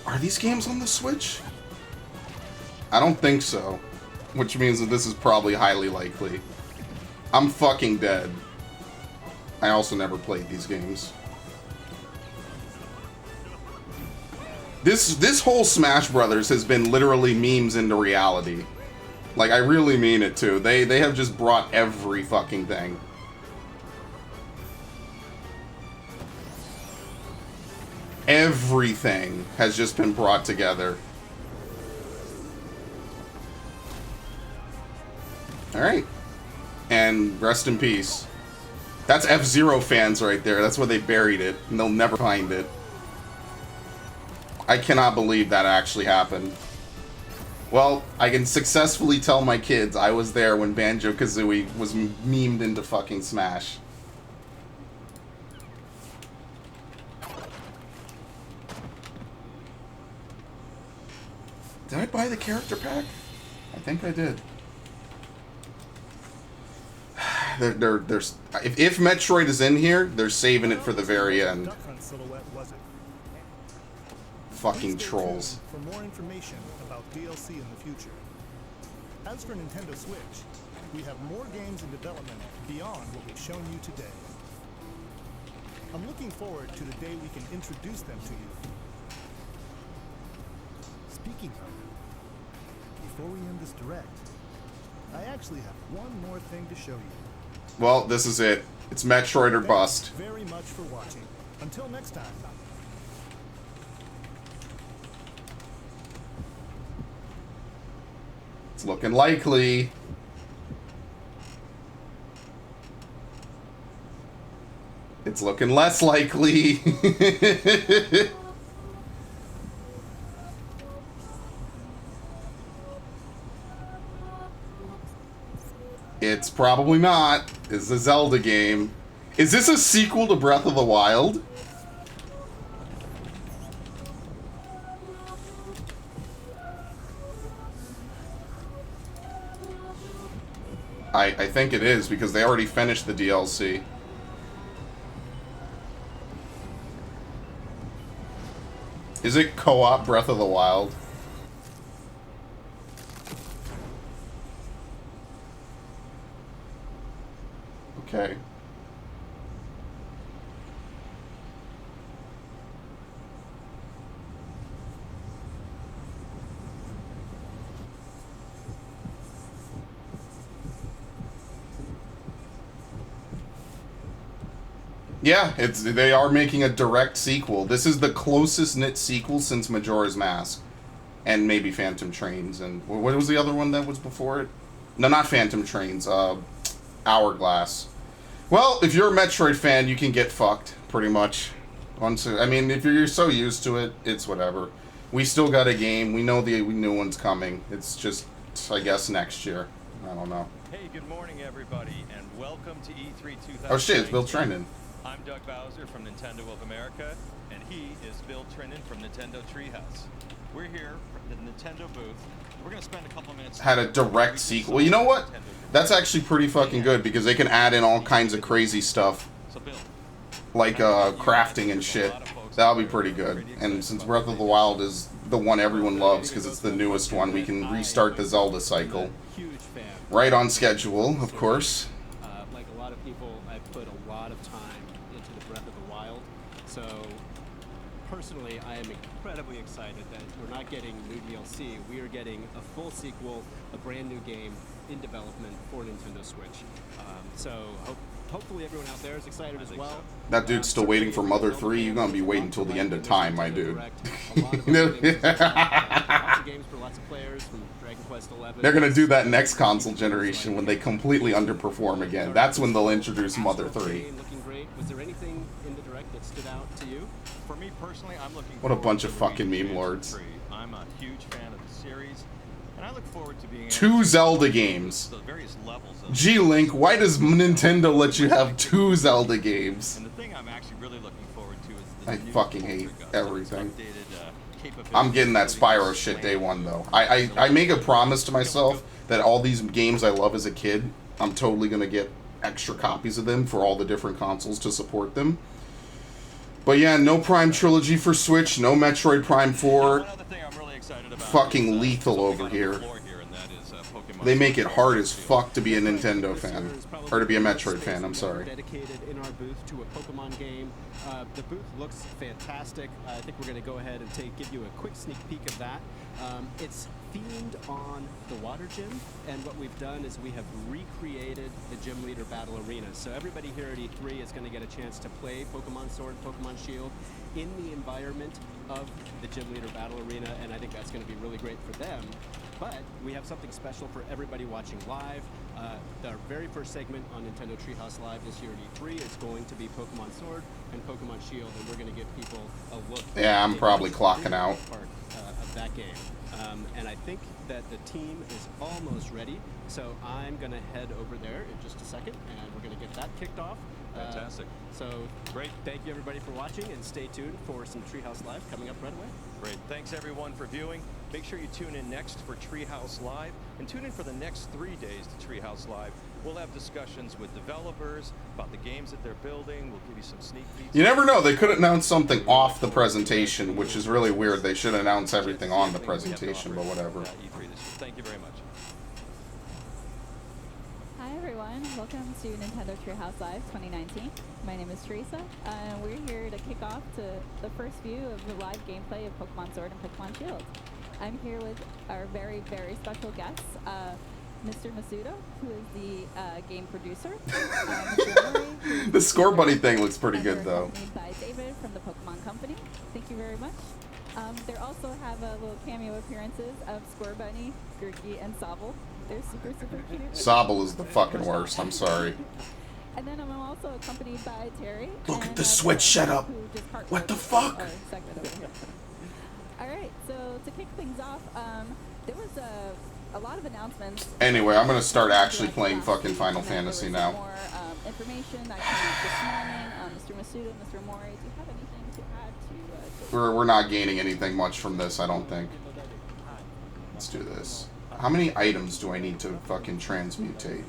Are these games on the Switch? I don't think so. Which means that this is probably highly likely. I'm fucking dead. I also never played these games. This whole Smash Brothers has been literally memes into reality. Like, I really mean it too. They have just brought every fucking thing. Everything has just been brought together. Alright. And rest in peace. That's F-Zero fans right there. That's where they buried it. And they'll never find it. I cannot believe that actually happened. Well, I can successfully tell my kids I was there when Banjo-Kazooie was memed into fucking Smash. Did I buy the character pack? I think I did. If Metroid is in here, they're saving it for the very end. Fucking trolls.
For more information about DLC in the future. As for Nintendo Switch, we have more games in development beyond what we've shown you today. I'm looking forward to the day we can introduce them to you. Speaking of, before we end this direct, I actually have one more thing to show you.
Well, this is it. It's Metroid or bust.
Thanks very much for watching. Until next time.
It's looking likely. It's looking less likely. It's probably not. It's a Zelda game. Is this a sequel to Breath of the Wild? I think it is, because they already finished the DLC. Is it co-op Breath of the Wild? Okay. Yeah, they are making a direct sequel. This is the closest knit sequel since Majora's Mask, and maybe Phantom Trains. And what was the other one that was before it? No, not Phantom Trains. Hourglass. Well, if you're a Metroid fan, you can get fucked pretty much. I mean, if you're so used to it, it's whatever. We still got a game. We know the new one's coming. It's just, I guess, next year. I don't know.
Hey, good morning, everybody, and welcome to E3 2019.
Oh shit, it's Bill Trennan.
I'm Doug Bowser from Nintendo of America, and he is Bill Trennan from Nintendo Treehouse. We're here at the Nintendo booth. We're going to spend a couple minutes...
Had a direct sequel. Well, you know what? That's actually pretty fucking good, because they can add in all kinds of crazy stuff. Like crafting and shit. That'll be pretty good. And since Breath of the Wild is the one everyone loves, because it's the newest one, we can restart the Zelda cycle. Right on schedule, of course.
Like a lot of people, I've put a lot of time into the Breath of the Wild. So, personally, I am incredibly excited that we're not getting new DLC. We are getting a full sequel, a brand new game in development for Nintendo Switch. Hopefully everyone out there is excited as well.
That dude's still waiting for Mother 3. You're gonna be waiting until the end of time, my dude. They're gonna do that next console generation when they completely underperform again. That's when they'll introduce Mother 3.
Was there anything in the direct that stood out to you?
For me personally, I'm looking.
What a bunch of fucking meme lords.
I'm a huge fan of the series, and I look forward to being
2 Zelda games. G-Link, why does Nintendo let you have 2 Zelda games?
And the thing I'm actually really looking forward to is
I fucking hate everything. I'm getting that Spyro shit day one, though. I make a promise to myself that all these games I love as a kid, I'm totally going to get extra copies of them for all the different consoles to support them. But yeah, no Prime Trilogy for Switch, no Metroid Prime 4. Fucking lethal over here. They make it hard as fuck to be a Nintendo fan. Or to be a Metroid fan, I'm sorry.
Dedicated in our booth to a Pokemon game. The booth looks fantastic. I think we're going to go ahead and give you a quick sneak peek of that. It's themed on the Water Gym, and what we've done is we have recreated the Gym Leader Battle Arena. So everybody here at E3 is going to get a chance to play Pokemon Sword, Pokemon Shield in the environment of the Gym Leader Battle Arena, and I think that's going to be really great for them. But we have something special for everybody watching live. Our very first segment on Nintendo Treehouse Live this year at E3 is going to be Pokemon Sword and Pokemon Shield, and we're going to give people a look.
Yeah, I'm probably clocking out.
Of that game. And I think that the team is almost ready, so I'm going to head over there in just a second, and we're going to get that kicked off.
Fantastic.
So, great. Thank you, everybody, for watching, and stay tuned for some Treehouse Live coming up right away.
Great. Thanks, everyone, for viewing. Make sure you tune in next for Treehouse Live, and tune in for the next 3 days to Treehouse Live. We'll have discussions with developers about the games that they're building. We'll give you some sneak peeks.
You never know. They could announce something off the presentation, which is really weird. They should announce everything on the presentation, but whatever.
Thank you very much.
Hi everyone, welcome to Nintendo Treehouse Live 2019. My name is Teresa, and we're here to kick off to the first view of the live gameplay of Pokemon Sword and Pokemon Shield. I'm here with our very, very special guests, Mr. Masuda, who is the game producer. Mr. Mori,
The Score Bunny thing looks pretty good, though.
Accompanied by David from the Pokemon Company. Thank you very much. They also have little cameo appearances of Score Bunny, Gurgi, and Sobble. They're super, super cute.
Sobble is the fucking worst, I'm sorry.
And then I'm also accompanied by Terry.
Look at the Switch setup. What the fuck?
Alright, so to kick things off, there was a lot of announcements.
Anyway, I'm gonna start actually playing fucking Final Fantasy now.
More information that came out this morning. Mr. Masuda, Mr. Mori, do you have anything to add to
We're not gaining anything much from this, I don't think. Let's do this. How many items do I need to fucking transmutate?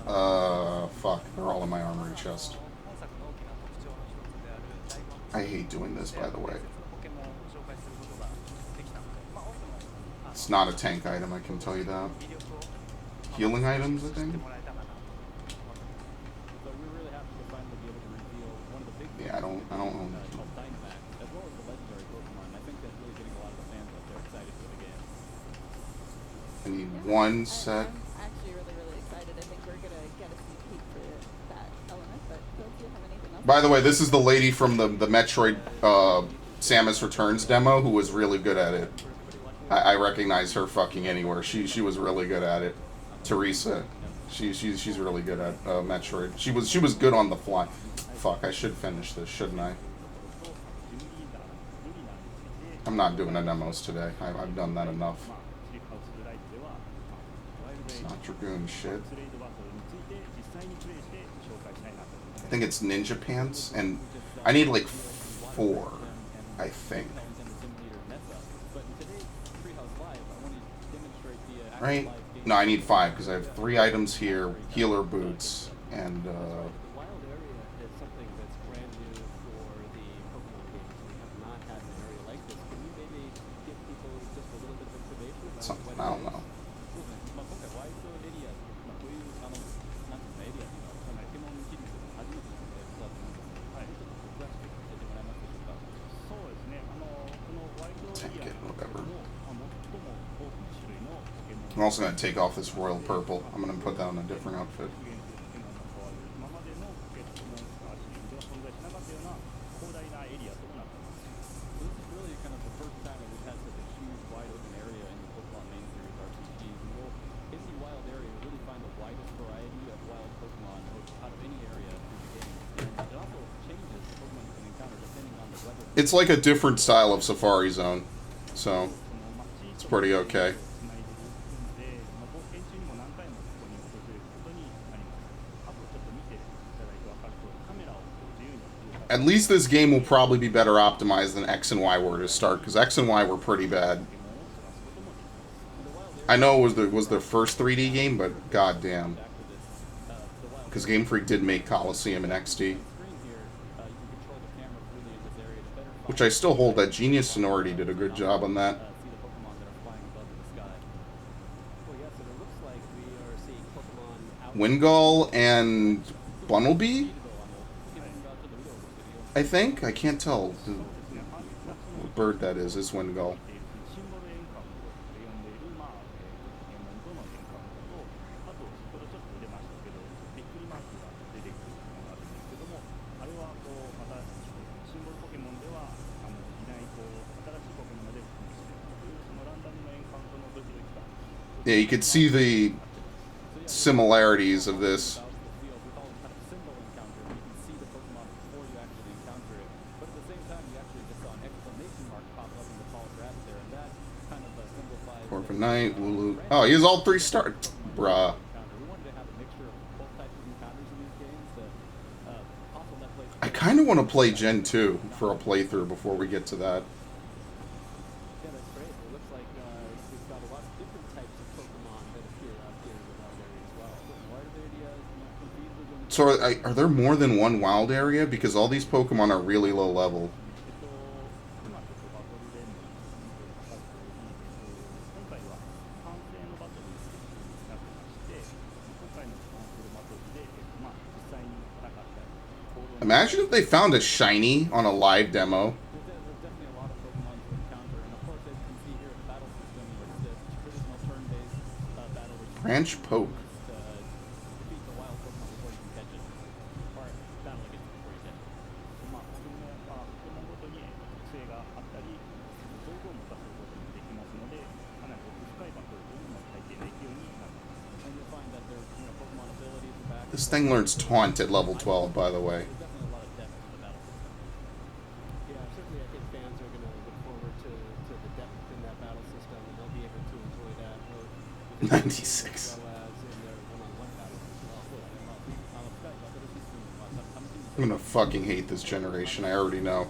Fuck. They're all in my armory chest. I hate doing this, by the way. It's not a tank item, I can tell you that. healing items, I think. Yeah, I don't know. I need one set.
I'm actually really excited. I think we're gonna get a sneak peek for that element, but Phil, do you have anything else?
By the way, this is the lady from the Metroid Samus Returns demo who was really good at it. I recognize her fucking anywhere. She was really good at it. Teresa. She's really good at Metroid. She was good on the fly. Fuck, I should finish this, shouldn't I? I'm not doing the demos today. I've done that enough. It's not Dragoon shit. I think it's Ninja Pants, and I need like 4, I think. Right? No, I need 5 because I have 3 items here: healer boots and something. I don't know. Take it, whatever. I'm also going to take off this royal purple. I'm going to put that on a different outfit. It's like a different style of Safari Zone, so it's pretty okay. At least this game will probably be better optimized than X and Y were to start, because X and Y were pretty bad. I know it was their first 3D game, but goddamn, because Game Freak did make Coliseum and XD, which I still hold that Genius Sonority did a good job on that. Wingull and Bunnelby? I think? I can't tell what bird that is. It's Wingull. Yeah, you could see the similarities of this. Corviknight, Wooloo. Oh, he has all 3 stars. Bruh. I kind of want to play Gen 2 for a playthrough before we get to that. So are there more than one wild area? Because all these Pokemon are really low level. Imagine if they found a shiny on a live demo. Branch Poke. This thing learns Taunt at level 12, by the way. 96. I'm gonna fucking hate this generation, I already know.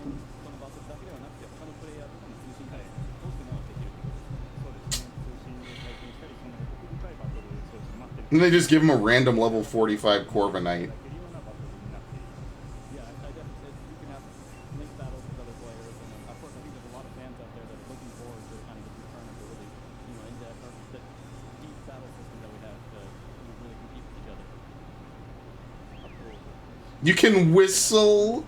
And they just give him a random level 45 Corviknight. You can whistle,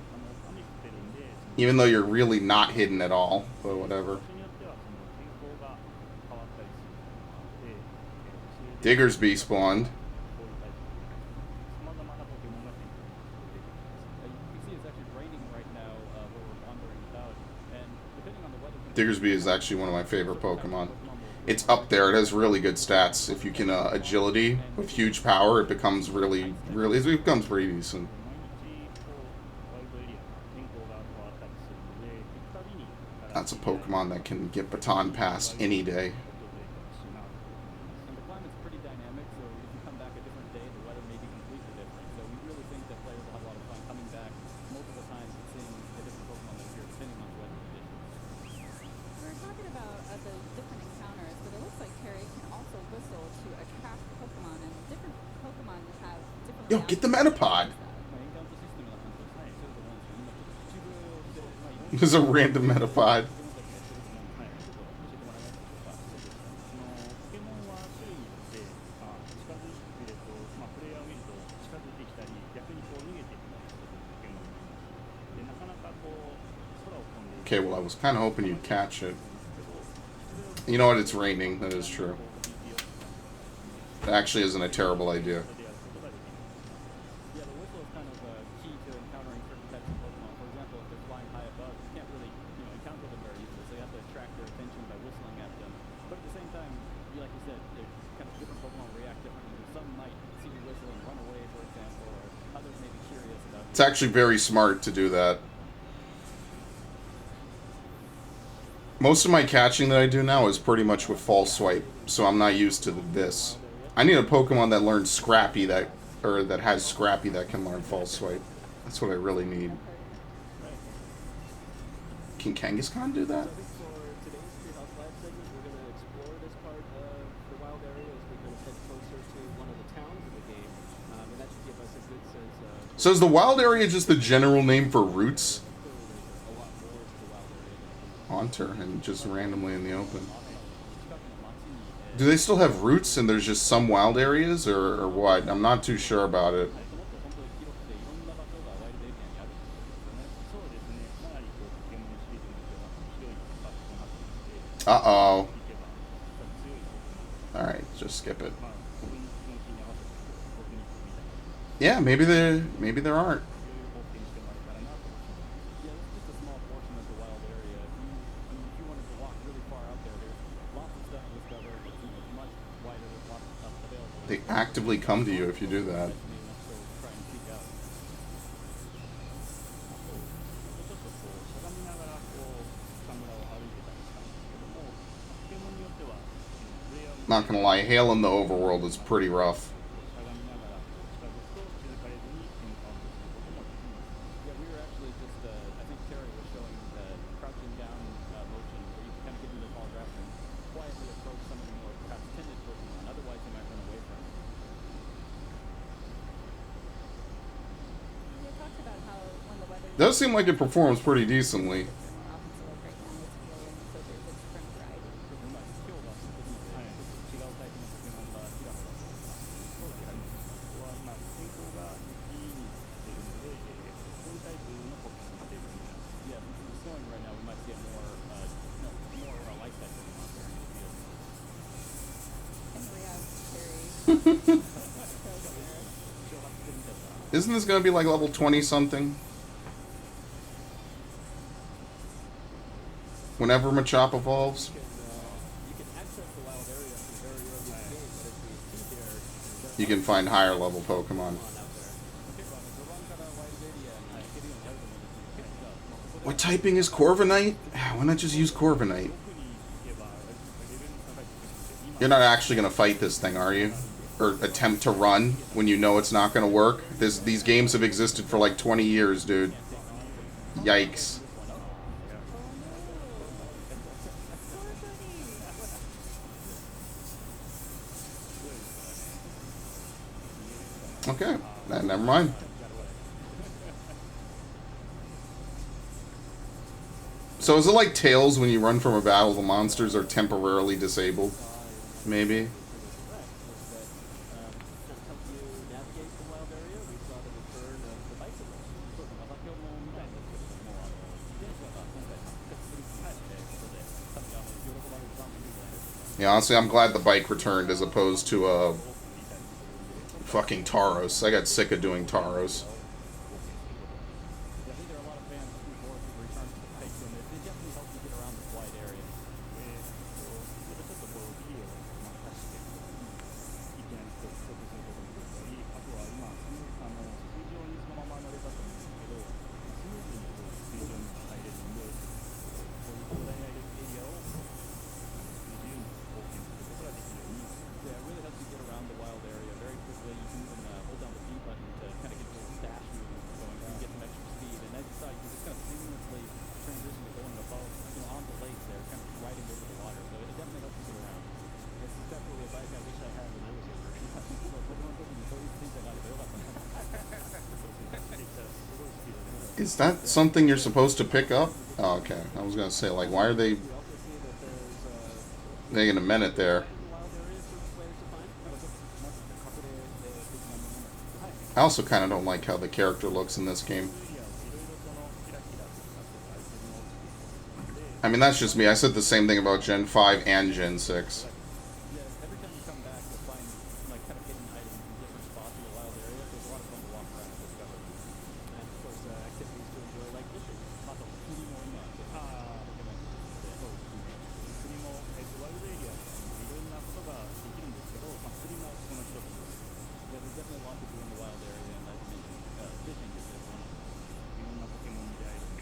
even though you're really not hidden at all, but whatever. Diggersby spawned. Diggersby is actually one of my favorite Pokemon. It's up there. It has really good stats. If you can agility with huge power, it becomes it becomes pretty decent. That's a Pokemon that can get baton passed any day.
And the climate's pretty dynamic, so if you come back a different day, the weather may be completely different. So we really think that players will have a lot of fun coming back multiple times and seeing the different Pokemon that appear depending on the weather conditions.
We were talking about the different encounters, but it looks like Terry can also whistle to attract Pokemon, and different Pokemon have different.
Yo, get the Metapod. There's a random Metapod. Okay, well, I was kind of hoping you'd catch it. You know what? It's raining. That is true. It actually isn't a terrible idea.
Yeah, the whistle is kind of key to encountering certain types of Pokemon. For example, if they're flying high above, you can't really encounter them very easily, so you have to attract their attention by whistling at them. But at the same time, like you said, kind of different Pokemon react differently. Some might see you whistle and run away, for example, or others may be curious about
It's actually very smart to do that. Most of my catching that I do now is pretty much with false swipe, so I'm not used to this. I need a Pokemon that learns Scrappy that has Scrappy that can learn false swipe. That's what I really need. Can Kangaskhan do that? So is the wild area just the general name for roots? Haunter and just randomly in the open. Do they still have roots and there's just some wild areas or what? I'm not too sure about it. Uh-oh. Alright, just skip it. Yeah, maybe there aren't. They actively come to you if you do that. Not gonna lie, Hail in the overworld is pretty rough. Does seem like it performs pretty decently. Isn't this going to be like level 20 something? Whenever Machop evolves. You can find higher level Pokemon. What typing is Corviknight? Why not just use Corviknight? You're not actually going to fight this thing, are you? Or attempt to run when you know it's not going to work? These games have existed for like 20 years, dude. Yikes. Okay, never mind. So is it like Tails when you run from a battle, the monsters are temporarily disabled? Maybe. Yeah, honestly, I'm glad the bike returned as opposed to fucking Taros. I got sick of doing Taros. Is that something you're supposed to pick up? Oh, okay. I was gonna say, like, why are they taking a minute there? I also kind of don't like how the character looks in this game. I mean, that's just me. I said the same thing about Gen 5 and Gen 6.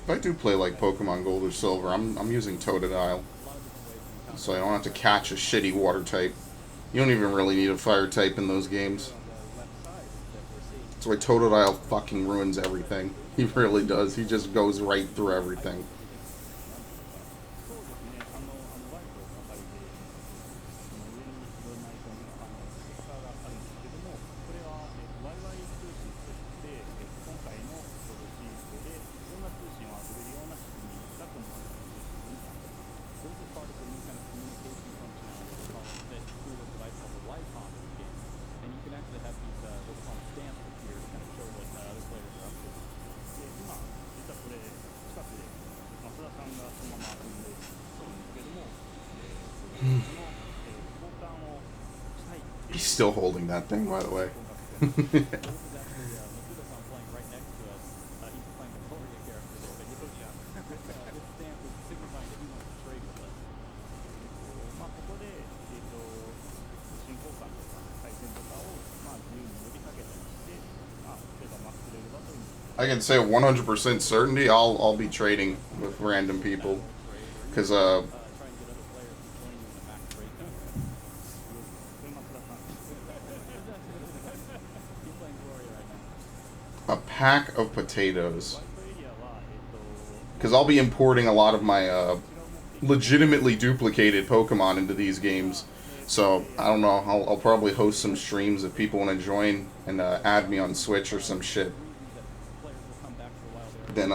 If I do play like Pokemon Gold or Silver, I'm using Totodile, so I don't have to catch a shitty water type. You don't even really need a fire type in those games. That's why Totodile fucking ruins everything. He really does. He just goes right through everything. He's still holding that thing, by the way. I can say 100% certainty I'll be trading with random people, because a pack of potatoes, because I'll be importing a lot of my legitimately duplicated Pokemon into these games. So I don't know, I'll probably host some streams if people want to join and add me on Switch or some shit. Then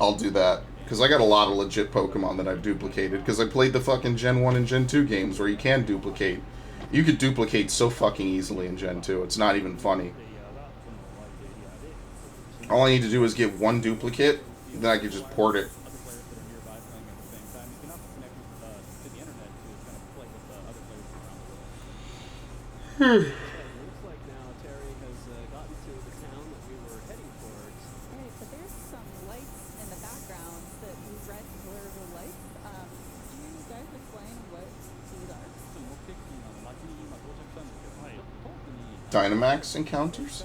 I'll do that, because I got a lot of legit Pokemon that I've duplicated, because I played the fucking Gen 1 and Gen 2 games where you can duplicate. You could duplicate so fucking easily in Gen 2, it's not even funny. All I need to do is get one duplicate, then I can just port it. Dynamax encounters?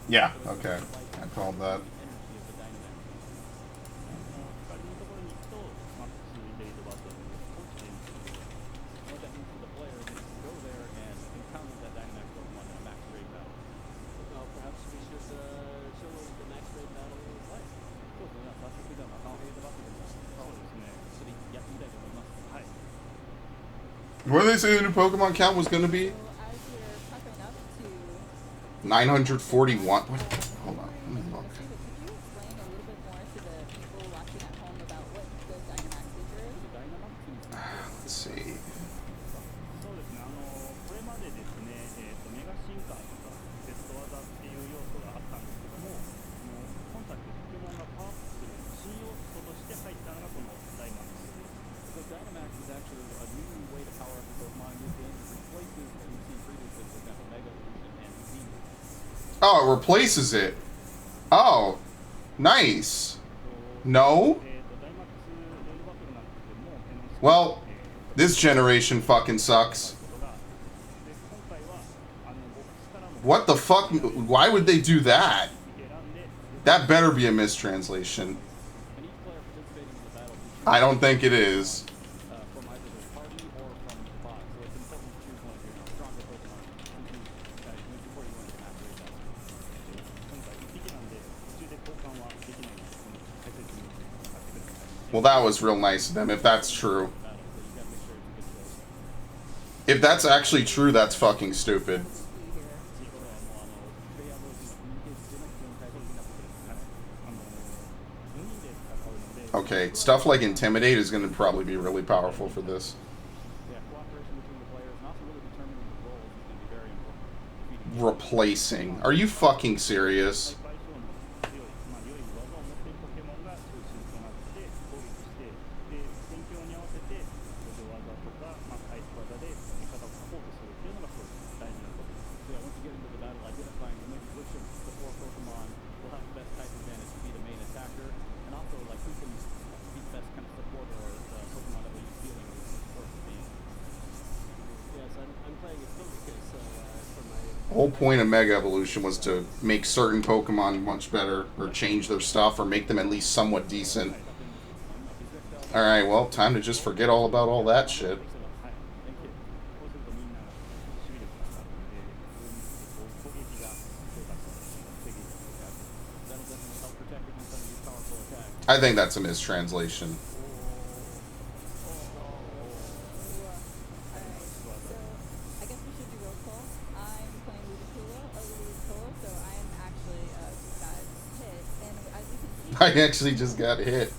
Yeah, okay. I called that. What did they say the new Pokemon count was going to be? 941. What? Hold on. Let me look. Let's see. Oh, it replaces it. Oh, nice. No? Well, this generation fucking sucks. What the fuck? Why would they do that? That better be a mistranslation. I don't think it is. Well, that was real nice of them, if that's true. If that's actually true, that's fucking stupid. Okay, stuff like Intimidate is going to probably be really powerful for this. Replacing. Are you fucking serious? The whole point of Mega Evolution was to make certain Pokemon much better, or change their stuff, or make them at least somewhat decent. Alright, well, time to just forget all about all that shit. I think that's a mistranslation. I actually just got hit.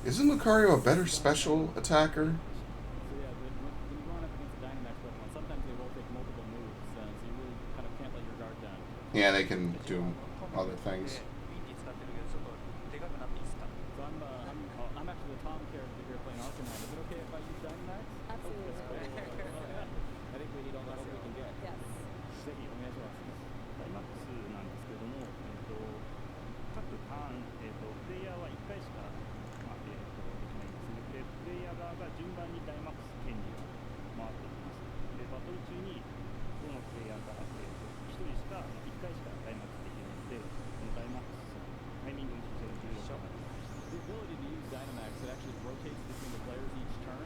Isn't Lucario a better special attacker? Yeah, they can do other things.
I'm actually the Tom character here playing Arcanine. Is it okay if I use Dynamax? Absolutely. I think we need all the help we can get. Yes. ぜひお願いします。ダイマックスなんですけども、各ターン、プレイヤーは1回しか、できないんです。で、プレイヤー側が順番にダイマックス権利が回っていきます。で、バトル中にどのプレイヤーが、1人しか、1回しかダイマックスできないので、このダイマックスのタイミングも非常に重要になります。The ability to use Dynamax, it actually rotates between the players each turn.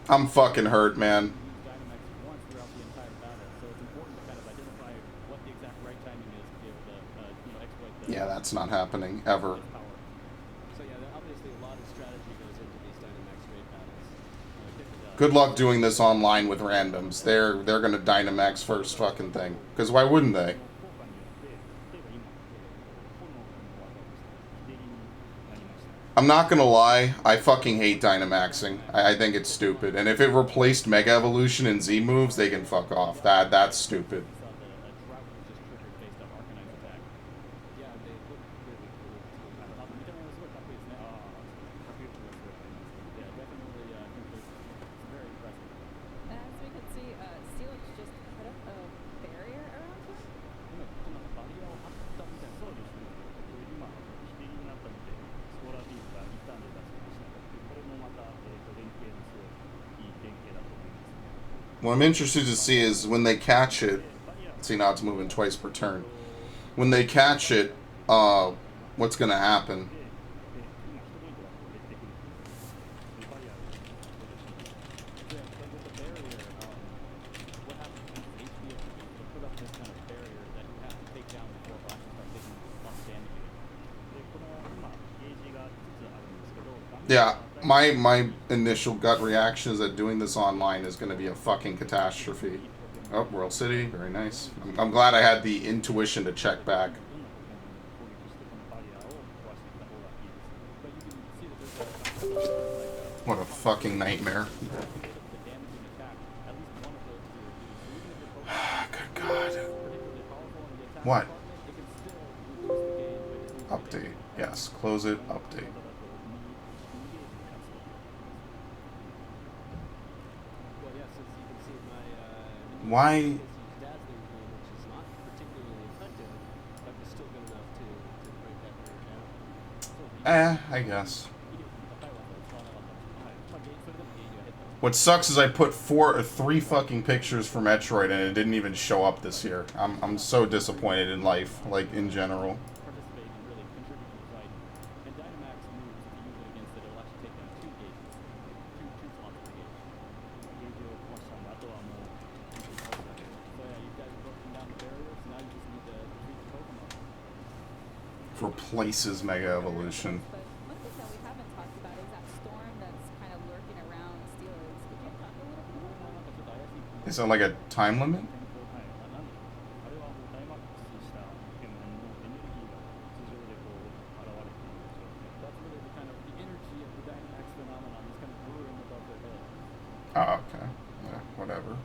I'm fucking hurt, man.
Use Dynamax once throughout the entire battle, so it's important to kind of identify what the exact right timing is to be able to, exploit the.
Yeah, that's not happening ever.
So yeah, obviously a lot of strategy goes into these Dynamax raid battles.
Good luck doing this online with randoms. They're gonna Dynamax first fucking thing. Because why wouldn't they? I'm not gonna lie, I fucking hate Dynamaxing. I think it's stupid. And if it replaced Mega Evolution and Z moves, they can fuck off. That's stupid. What I'm interested to see is when they catch it. See, now it's moving twice per turn. When they catch it, what's gonna happen? Yeah, my initial gut reaction is that doing this online is going to be a fucking catastrophe. Oh, World City, very nice. I'm glad I had the intuition to check back. What a fucking nightmare. Good God. What? Update. Yes, close it, update. Why? I guess. What sucks is I put 3 fucking pictures for Metroid and it didn't even show up this year. I'm so disappointed in life, like in general. For Places Mega Evolution.
One thing that we haven't talked about is that storm that's kind of lurking around Steelers. Could you talk a little bit about that?
Is that like a time limit? Oh, okay. Yeah, whatever.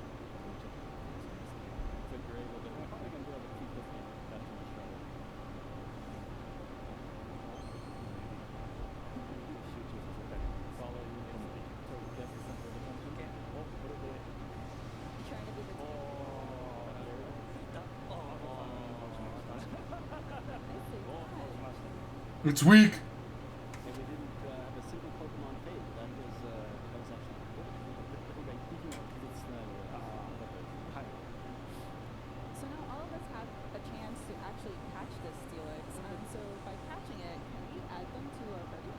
It's weak.
So now all of us have a chance to actually catch this Steelix. So by catching it, can we add them to our party?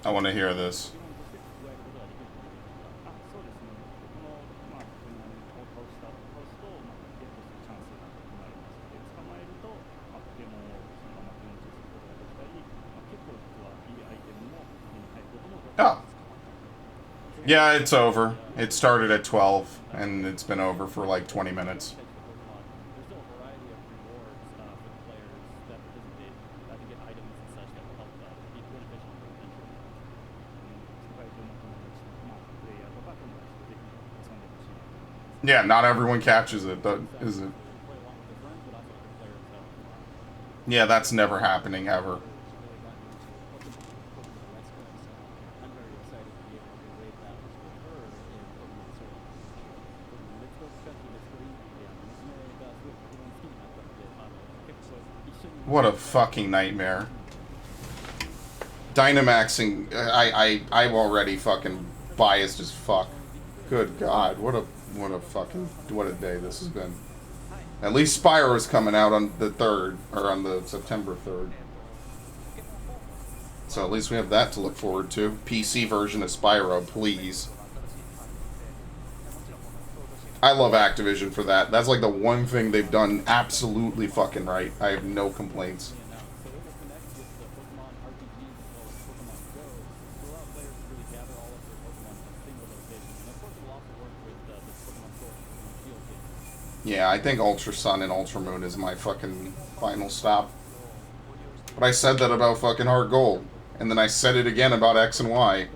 I want to hear this. Oh. Yeah, it's over. It started at 12, and it's been over for like 20 minutes. Yeah, not everyone catches it, is it? Yeah, that's never happening, ever. What a fucking nightmare. Dynamaxing, I'm already fucking biased as fuck. Good God, what a day this has been. At least Spyro's coming out on the 3rd, or on the September 3rd. So at least we have that to look forward to. PC version of Spyro, please. I love Activision for that. That's like the one thing they've done absolutely fucking right. I have no complaints. Yeah, I think Ultra Sun and Ultra Moon is my fucking final stop. But I said that about fucking Heart Gold. And then I said it again about X and Y.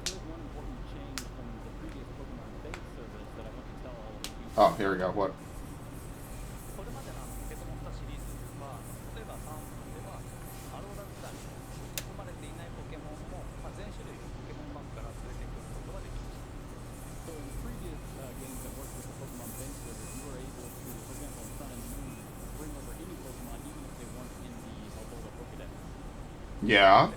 Oh, here we go. What? Yeah.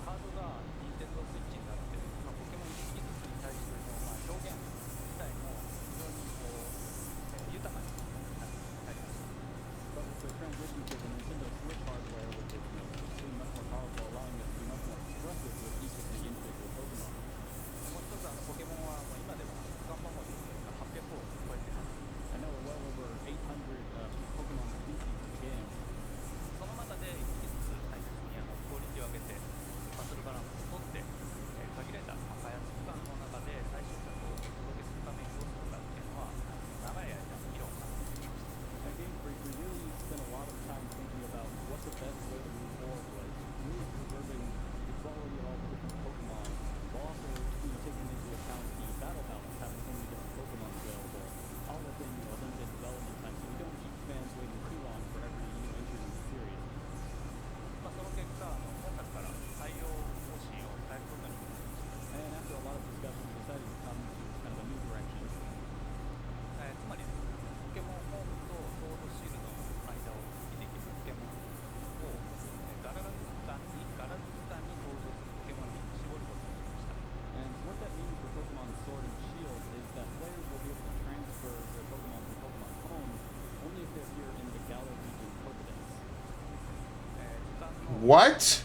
What?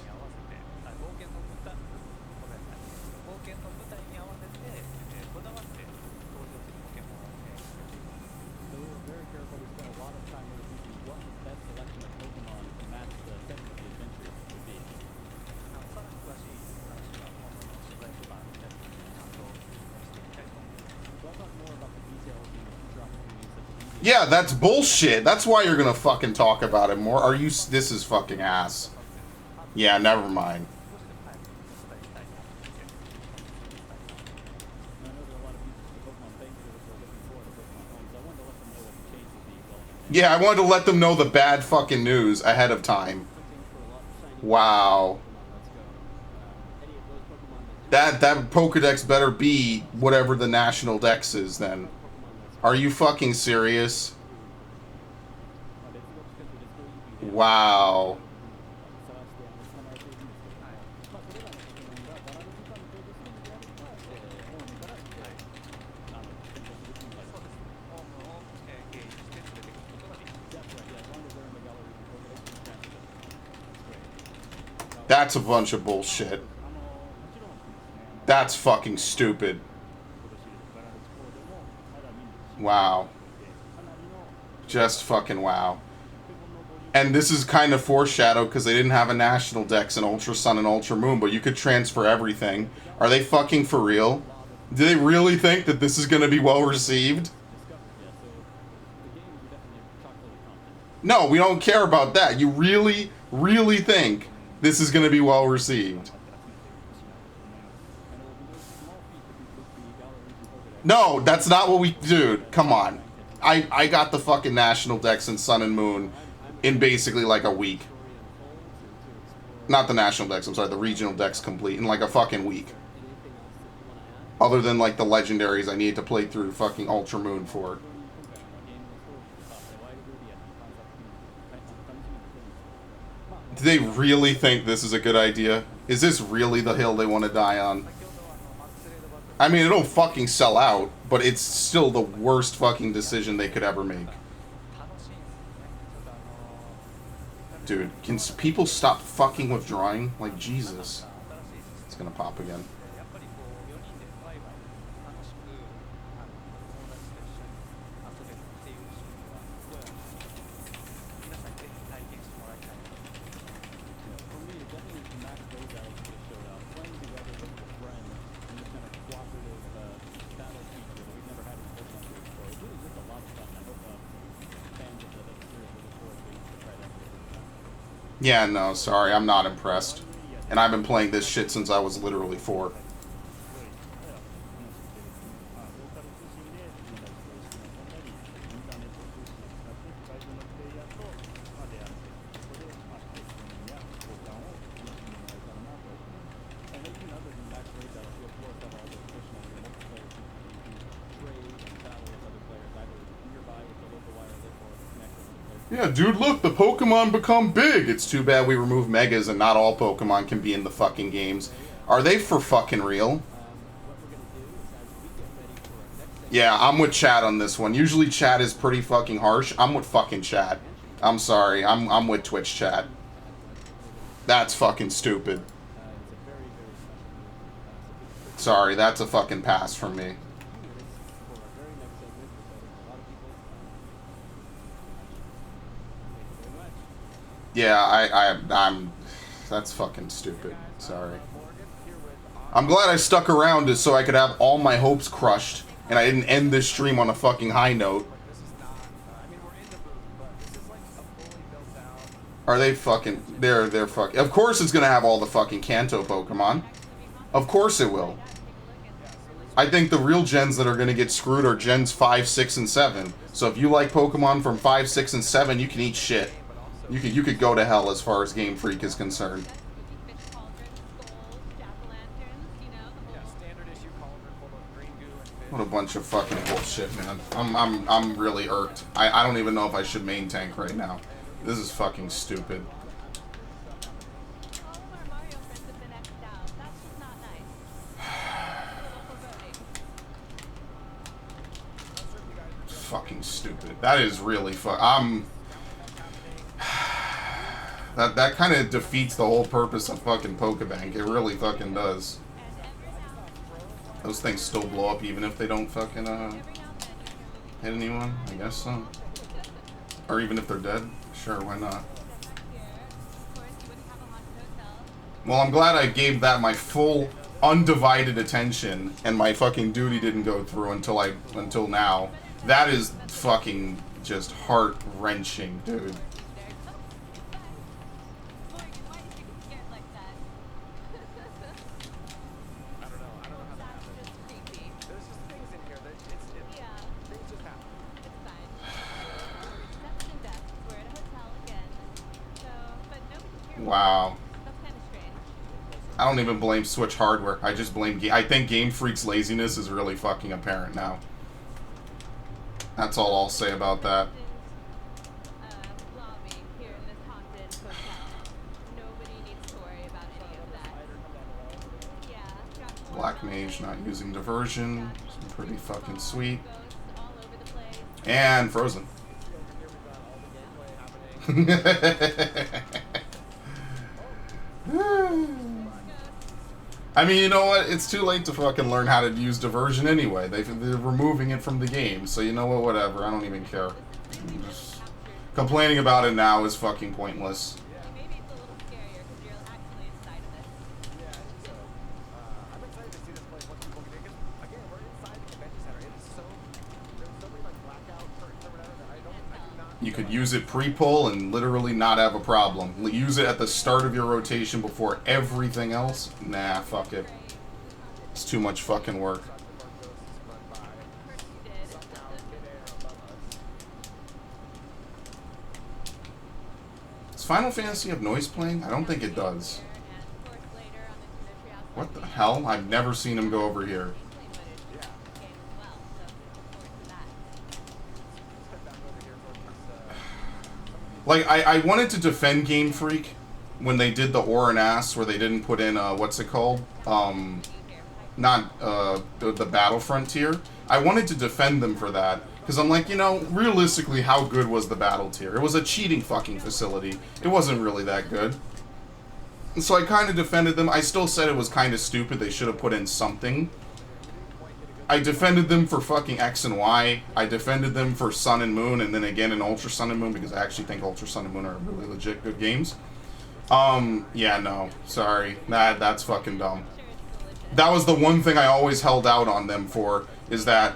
Yeah, that's bullshit. That's why you're gonna fucking talk about it more. Are you? This is fucking ass. Yeah, never mind. Yeah, I wanted to let them know the bad fucking news ahead of time. Wow. That Pokedex better be whatever the national dex is then. Are you fucking serious? Wow. That's a bunch of bullshit. That's fucking stupid. Wow. Just fucking wow. And this is kind of foreshadowed because they didn't have a national dex in Ultra Sun and Ultra Moon, but you could transfer everything. Are they fucking for real? Do they really think that this is going to be well received? No, we don't care about that. You really, really think this is going to be well received? No, that's not what we... Dude, come on. I got the fucking national dex in Sun and Moon in basically like a week. Not the national dex, I'm sorry, the regional dex complete in like a fucking week. Other than like the legendaries I need to play through fucking Ultra Moon for. Do they really think this is a good idea? Is this really the hill they want to die on? I mean, it'll fucking sell out, but it's still the worst fucking decision they could ever make. Dude, can people stop fucking withdrawing? Like, Jesus. It's gonna pop again. Yeah, no, sorry, I'm not impressed. And I've been playing this shit since I was literally 4. Yeah, dude, look, the Pokemon become big. It's too bad we remove Megas and not all Pokemon can be in the fucking games. Are they for fucking real? Yeah, I'm with chat on this one. Usually chat is pretty fucking harsh. I'm with fucking chat. I'm sorry. I'm with Twitch chat. That's fucking stupid. Sorry, that's a fucking pass from me. Yeah, I'm... That's fucking stupid. Sorry. I'm glad I stuck around just so I could have all my hopes crushed, and I didn't end this stream on a fucking high note. Are they fucking... They're fucking... Of course it's gonna have all the fucking Kanto Pokemon. Of course it will. I think the real gens that are gonna get screwed are gens 5, 6, and 7. So if you like Pokemon from 5, 6, and 7, you can eat shit. You could go to hell as far as Game Freak is concerned. What a bunch of fucking bullshit, man. I'm really irked. I don't even know if I should main tank right now. This is fucking stupid. Fucking stupid. That is really I'm That kind of defeats the whole purpose of fucking Pokebank. It really fucking does. Those things still blow up even if they don't fucking hit anyone. I guess so. Or even if they're dead. Sure, why not? Well, I'm glad I gave that my full undivided attention, and my fucking duty didn't go through until now. That is fucking just heart-wrenching, dude. Wow. I don't even blame Switch hardware. I just blame I think Game Freak's laziness is really fucking apparent now. That's all I'll say about that. Black Mage not using diversion. Pretty fucking sweet. And Frozen. I mean, you know what? It's too late to fucking learn how to use diversion anyway. They're removing it from the game, so you know what? Whatever. I don't even care. Just complaining about it now is fucking pointless. You could use it pre-pull and literally not have a problem. Use it at the start of your rotation before everything else. Nah, fuck it. It's too much fucking work. Does Final Fantasy have noise playing? I don't think it does. What the hell? I've never seen him go over here. Like, I wanted to defend Game Freak when they did the Orin Ass, where they didn't put in, what's it called? Not, the Battlefront tier. I wanted to defend them for that, because I'm like, you know, realistically, how good was the Battle tier? It was a cheating fucking facility. It wasn't really that good. And so I kind of defended them. I still said it was kind of stupid. They should have put in something. I defended them for fucking X and Y. I defended them for Sun and Moon, and then again in Ultra Sun and Moon, because I actually think Ultra Sun and Moon are really legit good games. Yeah, no. Sorry. That's fucking dumb. That was the one thing I always held out on them for, is that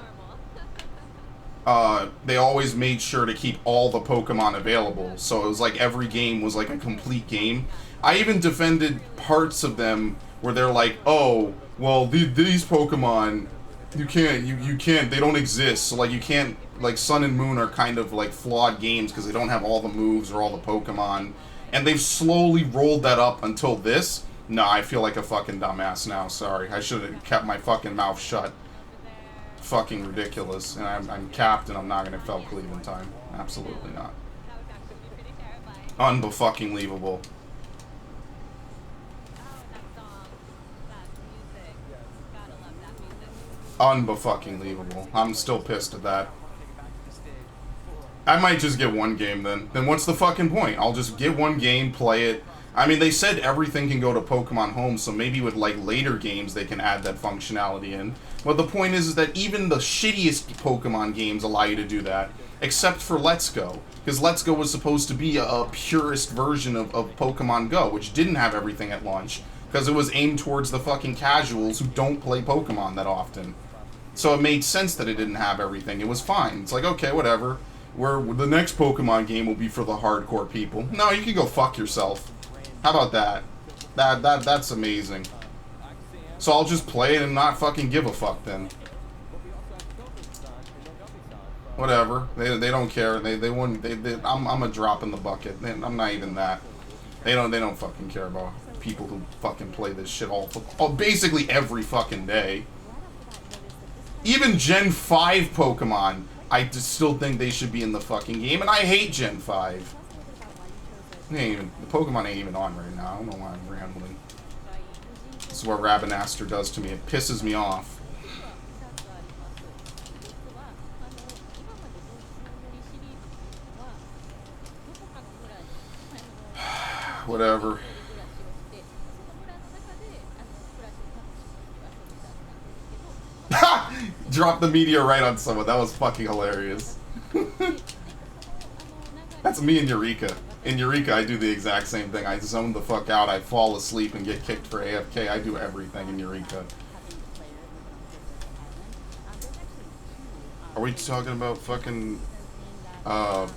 they always made sure to keep all the Pokemon available. So it was like every game was like a complete game. I even defended parts of them where they're like, oh, well, these Pokemon... You can't, they don't exist, so, like, you can't, like, Sun and Moon are kind of, like, flawed games because they don't have all the moves or all the Pokemon, and they've slowly rolled that up until this. No, I feel like a fucking dumbass now, sorry. I should have kept my fucking mouth shut. Fucking ridiculous, and I'm capped and I'm not gonna Fell Cleave in time. Absolutely not. Unfucking-leavable. Unfucking-leavable. I'm still pissed at that. I might just get one game then. Then what's the fucking point? I'll just get one game, play it. I mean, they said everything can go to Pokemon Home, so maybe with, like, later games they can add that functionality in. But the point is that even the shittiest Pokemon games allow you to do that, except for Let's Go. Because Let's Go was supposed to be a purist version of Pokemon Go, which didn't have everything at launch. Because it was aimed towards the fucking casuals who don't play Pokemon that often. So it made sense that it didn't have everything. It was fine. It's like, okay, whatever. The next Pokemon game will be for the hardcore people. No, you can go fuck yourself. How about that? That's amazing. So I'll just play it and not fucking give a fuck then. Whatever. They don't care. They wouldn't. I'm a drop in the bucket. I'm not even that. They don't fucking care about people who fucking play this shit basically every fucking day. Even Gen 5 Pokemon, I still think they should be in the fucking game, and I hate Gen 5. The Pokemon ain't even on right now. I don't know why I'm rambling. This is what Rabinaster does to me. It pisses me off. Whatever. Drop the meteorite on someone. That was fucking hilarious. That's me in Eureka. In Eureka, I do the exact same thing. I zone the fuck out. I fall asleep and get kicked for AFK. I do everything in Eureka. Are we talking about fucking... And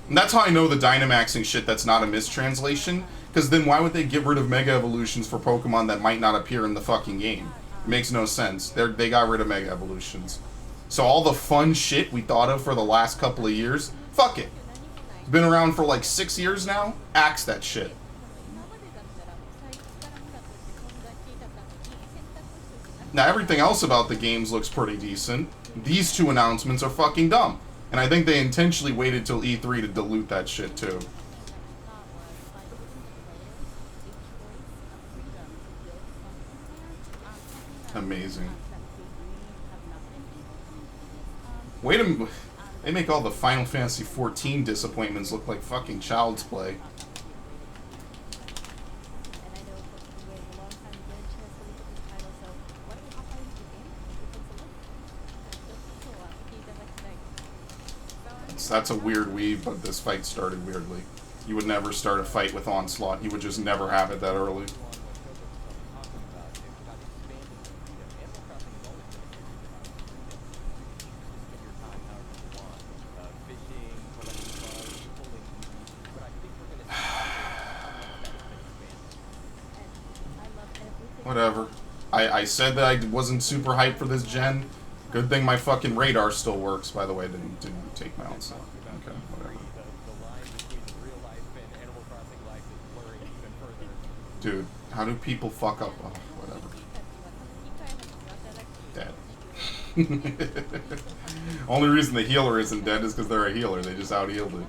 that's how I know the Dynamaxing shit that's not a mistranslation. Because then why would they get rid of Mega Evolutions for Pokemon that might not appear in the fucking game? It makes no sense. They got rid of Mega Evolutions. So all the fun shit we thought of for the last couple of years, fuck it. It's been around for like 6 years now. Axe that shit. Now everything else about the games looks pretty decent. These two announcements are fucking dumb. And I think they intentionally waited till E3 to dilute that shit too. Amazing. Wait a minute. They make all the Final Fantasy XIV disappointments look like fucking child's play. That's a weird weave, but this fight started weirdly. You would never start a fight with Onslaught. You would just never have it that early. Whatever. I said that I wasn't super hyped for this gen. Good thing my fucking radar still works, by the way. Didn't take my own stuff. Okay, whatever. Dude, how do people fuck up? Oh, whatever. Dead. Only reason the healer isn't dead is because they're a healer. They just out-healed it.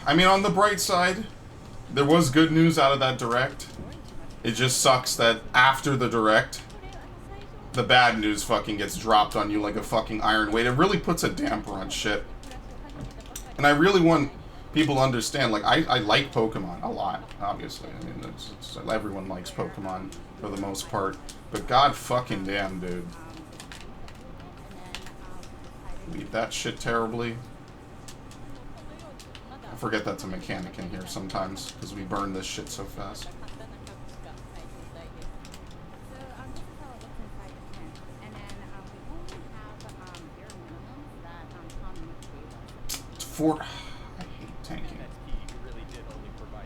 I mean, on the bright side, there was good news out of that direct. It just sucks that after the direct, the bad news fucking gets dropped on you like a fucking iron weight. It really puts a damper on shit. And I really want people to understand, like, I like Pokemon a lot, obviously. I mean, everyone likes Pokemon for the most part. But god fucking damn, dude. Leave that shit terribly. I forget that's a mechanic in here sometimes, because we burn this shit so fast. It's four... I hate tanking.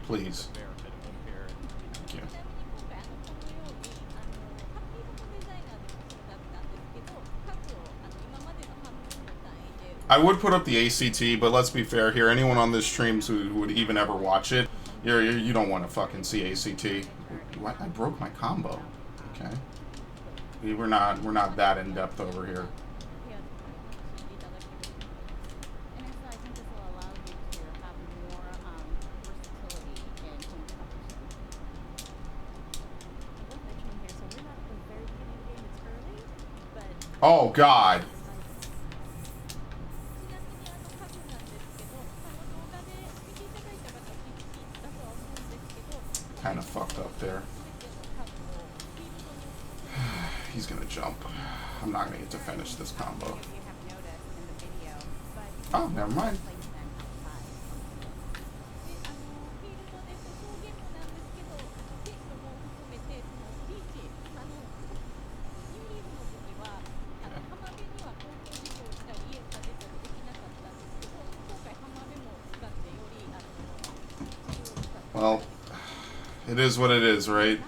Please. Thank you. I would put up the ACT, but let's be fair here. Anyone on this stream who would even ever watch it, you don't want to fucking see ACT. What? I broke my combo. Okay. We're not that in depth over here. Oh God. Kind of fucked up there. He's gonna jump. I'm not gonna get to finish this combo. Oh, never mind. Well, it is what it is, right?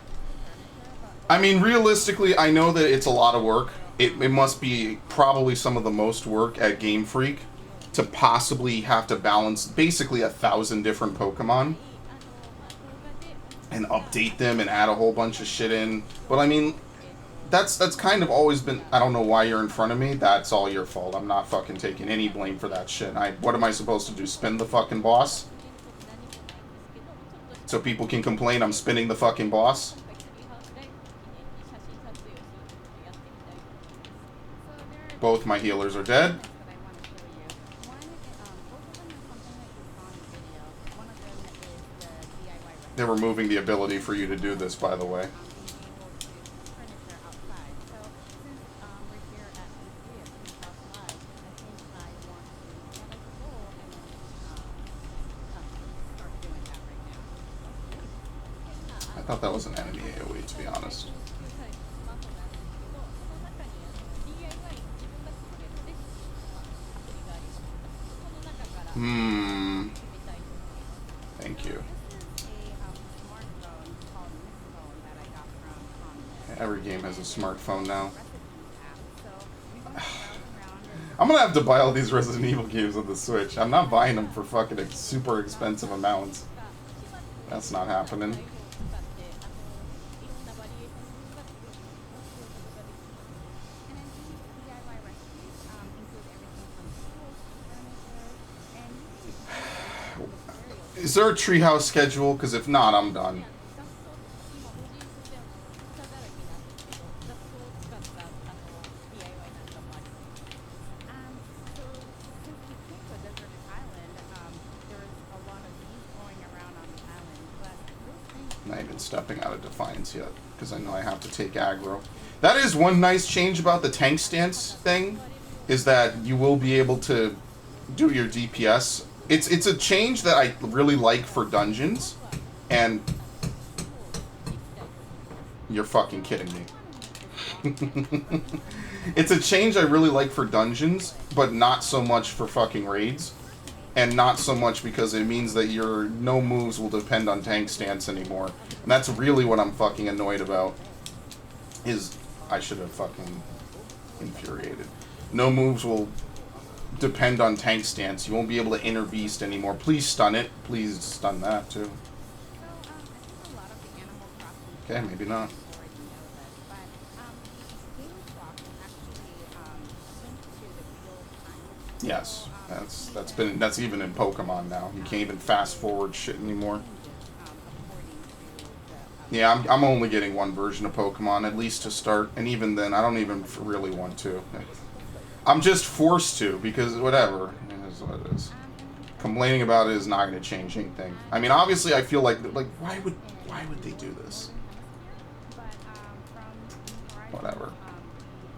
I mean, realistically, I know that it's a lot of work. It must be probably some of the most work at Game Freak to possibly have to balance basically 1,000 different Pokemon. and update them and add a whole bunch of shit in. But I mean, that's kind of always been. I don't know why you're in front of me. That's all your fault. I'm not fucking taking any blame for that shit. What am I supposed to do? Spin the fucking boss? So people can complain I'm spinning the fucking boss? Both my healers are dead. They're removing the ability for you to do this, by the way. I thought that was an enemy AoE, to be honest. Thank you. Every game has a smartphone now. I'm gonna have to buy all these Resident Evil games on the Switch. I'm not buying them for fucking super expensive amounts. That's not happening. Is there a treehouse schedule? Because if not, I'm done. Not even stepping out of Defiance yet, because I know I have to take aggro. That is one nice change about the tank stance thing, is that you will be able to do your DPS. It's a change that I really like for dungeons, and you're fucking kidding me. It's a change I really like for dungeons, but not so much for fucking raids. And not so much because it means that your no moves will depend on tank stance anymore. And that's really what I'm fucking annoyed about. Is I should have fucking infuriated. No moves will depend on tank stance. You won't be able to inner beast anymore. Please stun it. Please stun that too. Okay, maybe not. Yes, that's even in Pokemon now. You can't even fast forward shit anymore. Yeah, I'm only getting one version of Pokemon, at least to start, and even then, I don't even really want to. I'm just forced to, because whatever. It is what it is. Complaining about it is not going to change anything. I mean, obviously, I feel like why would they do this? Whatever.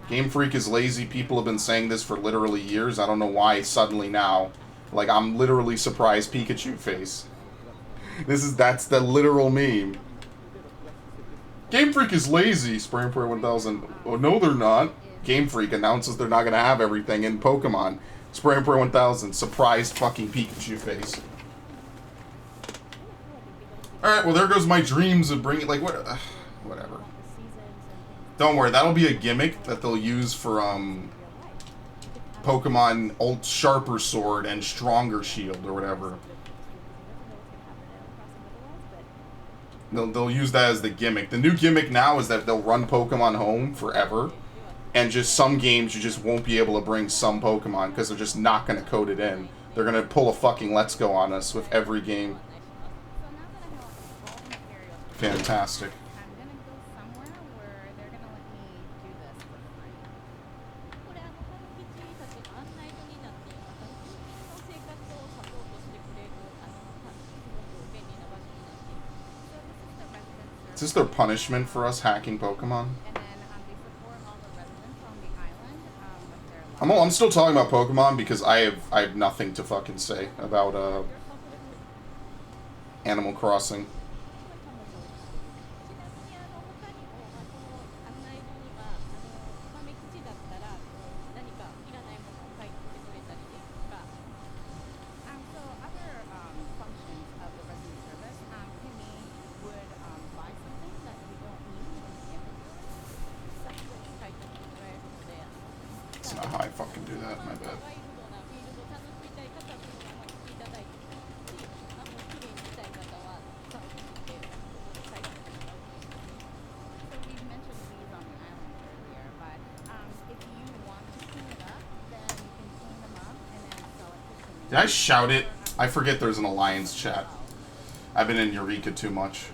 Game Freak is lazy. People have been saying this for literally years. I don't know why suddenly now. Like, I'm literally surprised Pikachu face. That's the literal meme. Game Freak is lazy. Spray and Pray 1000. Oh, no, they're not. Game Freak announces they're not going to have everything in Pokemon. Spray and Pray 1000. Surprised fucking Pikachu face. Alright, well, there goes my dreams of bringing... Like, what... whatever. Don't worry, that'll be a gimmick that they'll use for, Pokemon Sharper Sword and Stronger Shield, or whatever. They'll use that as the gimmick. The new gimmick now is that they'll run Pokemon home forever, and just some games you just won't be able to bring some Pokemon, because they're just not going to code it in. They're going to pull a fucking Let's Go on us with every game. Fantastic. Is this their punishment for us hacking Pokemon? I'm still talking about Pokemon because I have nothing to fucking say about Animal Crossing. That's not how I fucking do that, my bad. Did I shout it? I forget there's an Alliance chat. I've been in Eureka too much.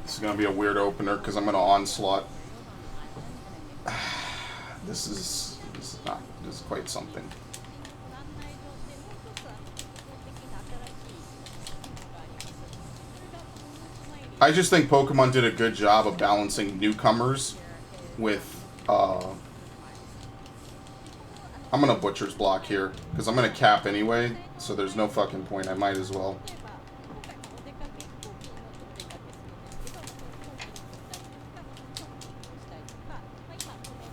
This is gonna be a weird opener because I'm gonna onslaught. This is quite something. I just think Pokemon did a good job of balancing newcomers with I'm gonna Butcher's Block here because I'm gonna cap anyway, so there's no fucking point. I might as well.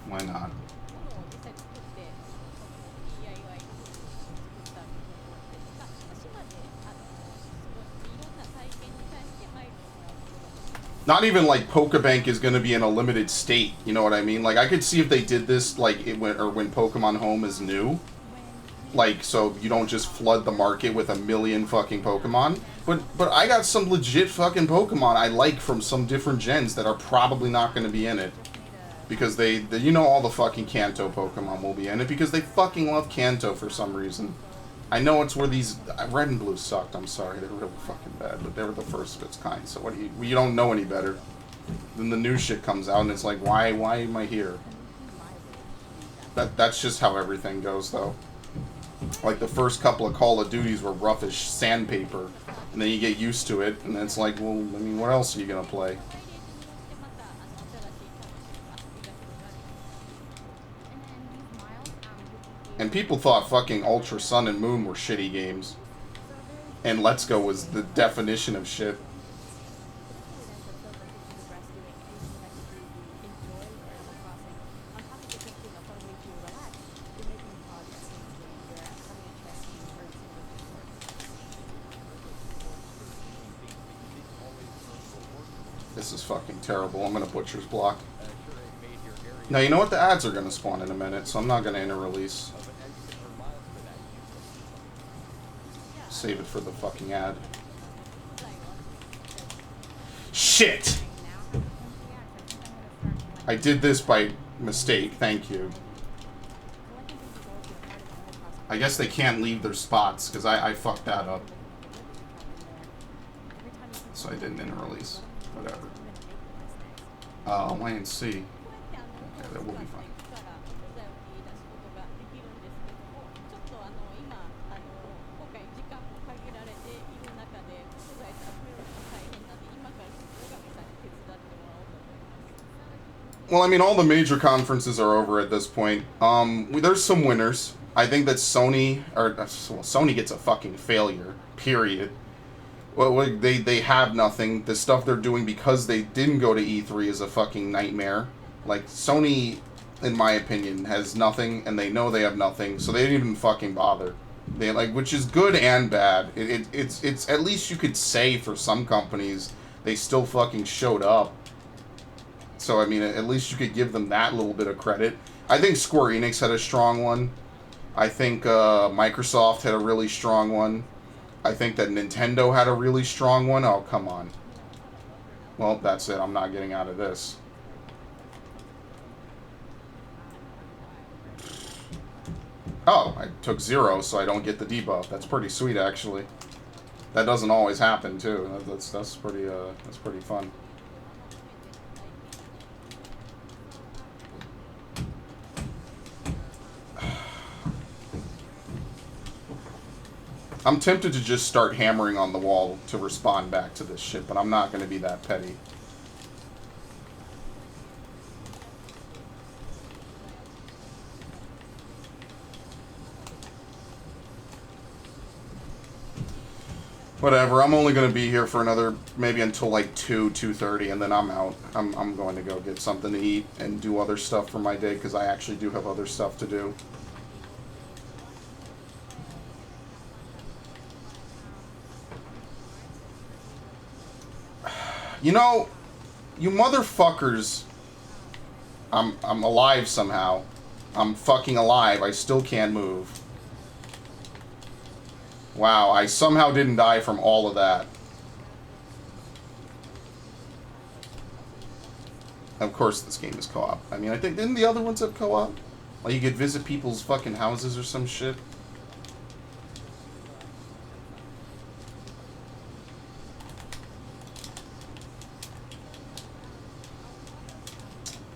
Why not? Not even like Pokebank is going to be in a limited state, you know what I mean? Like, I could see if they did this, like, when Pokemon Home is new. Like, so you don't just flood the market with a million fucking Pokemon. But I got some legit fucking Pokemon I like from some different gens that are probably not going to be in it. Because they, you know, all the fucking Kanto Pokemon will be in it because they fucking love Kanto for some reason. I know it's where these Red and Blue sucked. I'm sorry, they're really fucking bad, but they were the first of its kind. So what do you don't know any better. Then the new shit comes out and it's like, why am I here? That's just how everything goes, though. Like the first couple of Call of Duties were rough as sandpaper, and then you get used to it, and then it's like, well, I mean, what else are you gonna play? And people thought fucking Ultra Sun and Moon were shitty games. And Let's Go was the definition of shit. This is fucking terrible. I'm gonna Butcher's Block. Now, you know what? The ads are gonna spawn in a minute, so I'm not gonna inter-release. Save it for the fucking ad. Shit! I did this by mistake, thank you. I guess they can't leave their spots, because I fucked that up. So I didn't inter-release. Whatever. Y and C. Okay, that will be fine. Well, I mean, all the major conferences are over at this point. There's some winners. I think that Sony gets a fucking failure, period. Well, they have nothing. The stuff they're doing because they didn't go to E3 is a fucking nightmare. Like, Sony, in my opinion, has nothing, and they know they have nothing, so they didn't even fucking bother. They, like, which is good and bad. It's at least you could say for some companies, they still fucking showed up. So, I mean, at least you could give them that little bit of credit. I think Square Enix had a strong one. I think Microsoft had a really strong one. I think that Nintendo had a really strong one. Oh, come on. Well, that's it. I'm not getting out of this. Oh, I took 0, so I don't get the debuff. That's pretty sweet, actually. That doesn't always happen, too. That's pretty fun. I'm tempted to just start hammering on the wall to respond back to this shit, but I'm not going to be that petty. Whatever, I'm only gonna be here for another, maybe until like 2:30, and then I'm out. I'm going to go get something to eat and do other stuff for my day, because I actually do have other stuff to do. You know, you motherfuckers, I'm alive somehow. I'm fucking alive. I still can't move. Wow, I somehow didn't die from all of that. Of course this game is co-op. I mean, I think, didn't the other ones have co-op? Like you could visit people's fucking houses or some shit?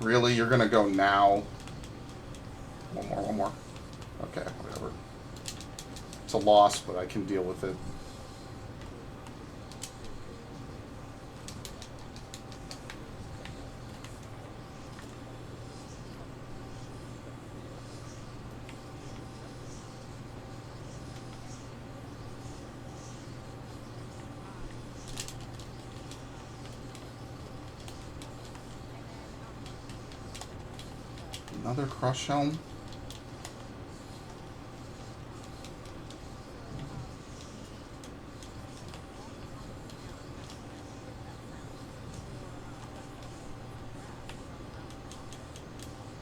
Really? You're gonna go now? One more. Okay, whatever. It's a loss, but I can deal with it. Another crush helm?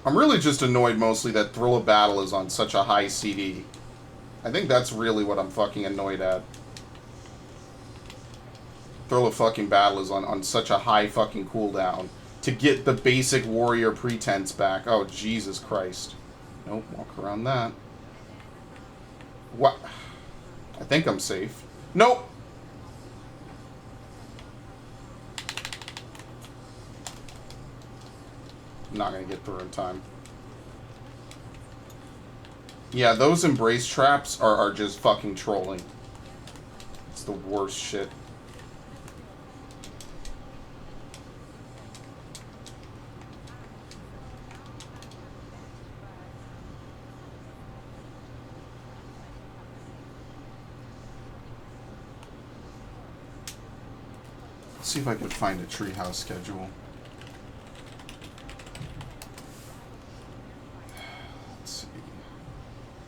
I'm really just annoyed mostly that Thrill of Battle is on such a high CD. I think that's really what I'm fucking annoyed at. Thrill of fucking Battle is on such a high fucking cooldown to get the basic warrior pretense back. Oh, Jesus Christ. Nope, walk around that. What? I think I'm safe. Nope! I'm not gonna get through in time. Yeah, those embrace traps are just fucking trolling. It's the worst shit. Let's see if I can find a treehouse schedule. Let's see.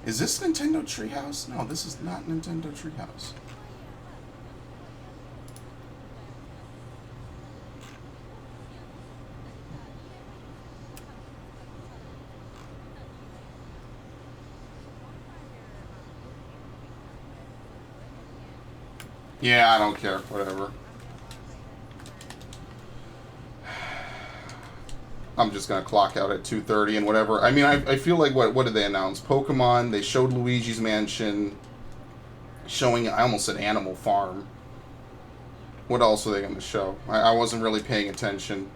Is this Nintendo Treehouse? No, this is not Nintendo Treehouse. Yeah, I don't care. Whatever. I'm just gonna clock out at 2:30 and whatever. I mean, I feel like what did they announce? Pokemon. They showed Luigi's Mansion. Showing, I almost said Animal Farm. What else are they gonna show? I wasn't really paying attention.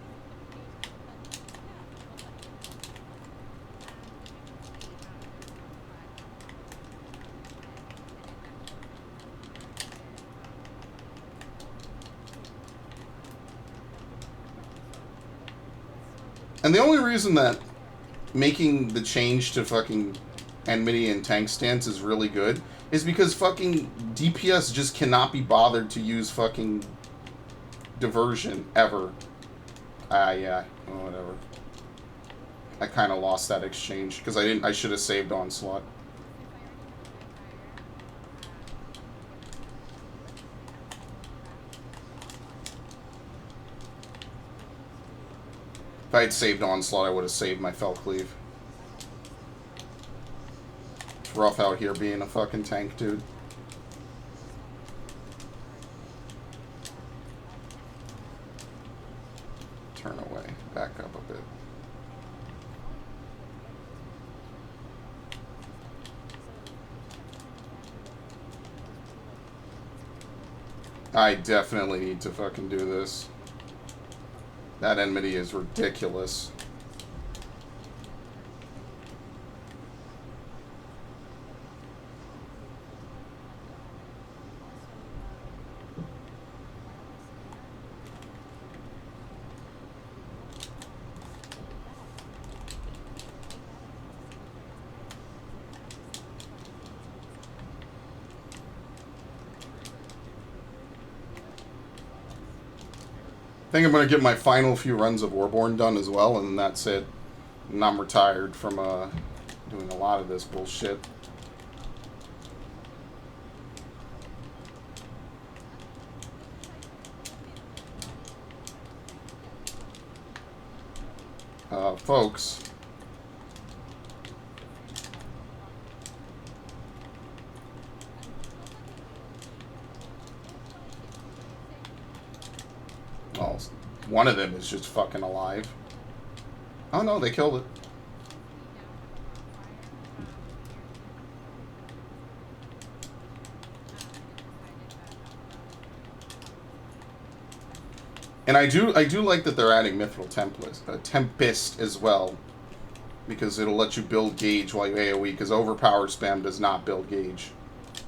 And the only reason that making the change to fucking enmity and tank stance is really good is because fucking DPS just cannot be bothered to use fucking diversion ever. Yeah, whatever. I kind of lost that exchange because I should have saved Onslaught. If I had saved Onslaught, I would have saved my Fell Cleave. It's rough out here being a fucking tank, dude. Turn away. Back up a bit. I definitely need to fucking do this. That enmity is ridiculous. think I'm going to get my final few runs of Warborn done as well, and then that's it. And I'm retired from doing a lot of this bullshit. Folks. Well, one of them is just fucking alive. Oh no, they killed it. And I do like that they're adding Mithril Tempest as well, because it'll let you build gauge while you AoE, because overpower spam does not build gauge.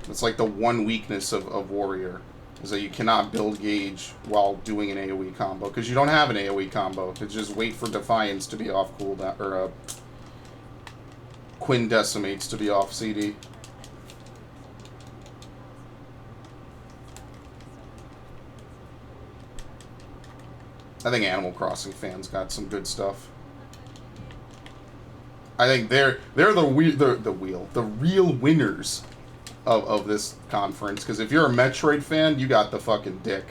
It's like the one weakness of Warrior, is that you cannot build gauge while doing an AoE combo, because you don't have an AoE combo. It's just wait for Defiance to be off cooldown, or Quinn Decimates to be off CD. I think Animal Crossing fans got some good stuff. I think they're the real winners of this conference, because if you're a Metroid fan, you got the fucking dick.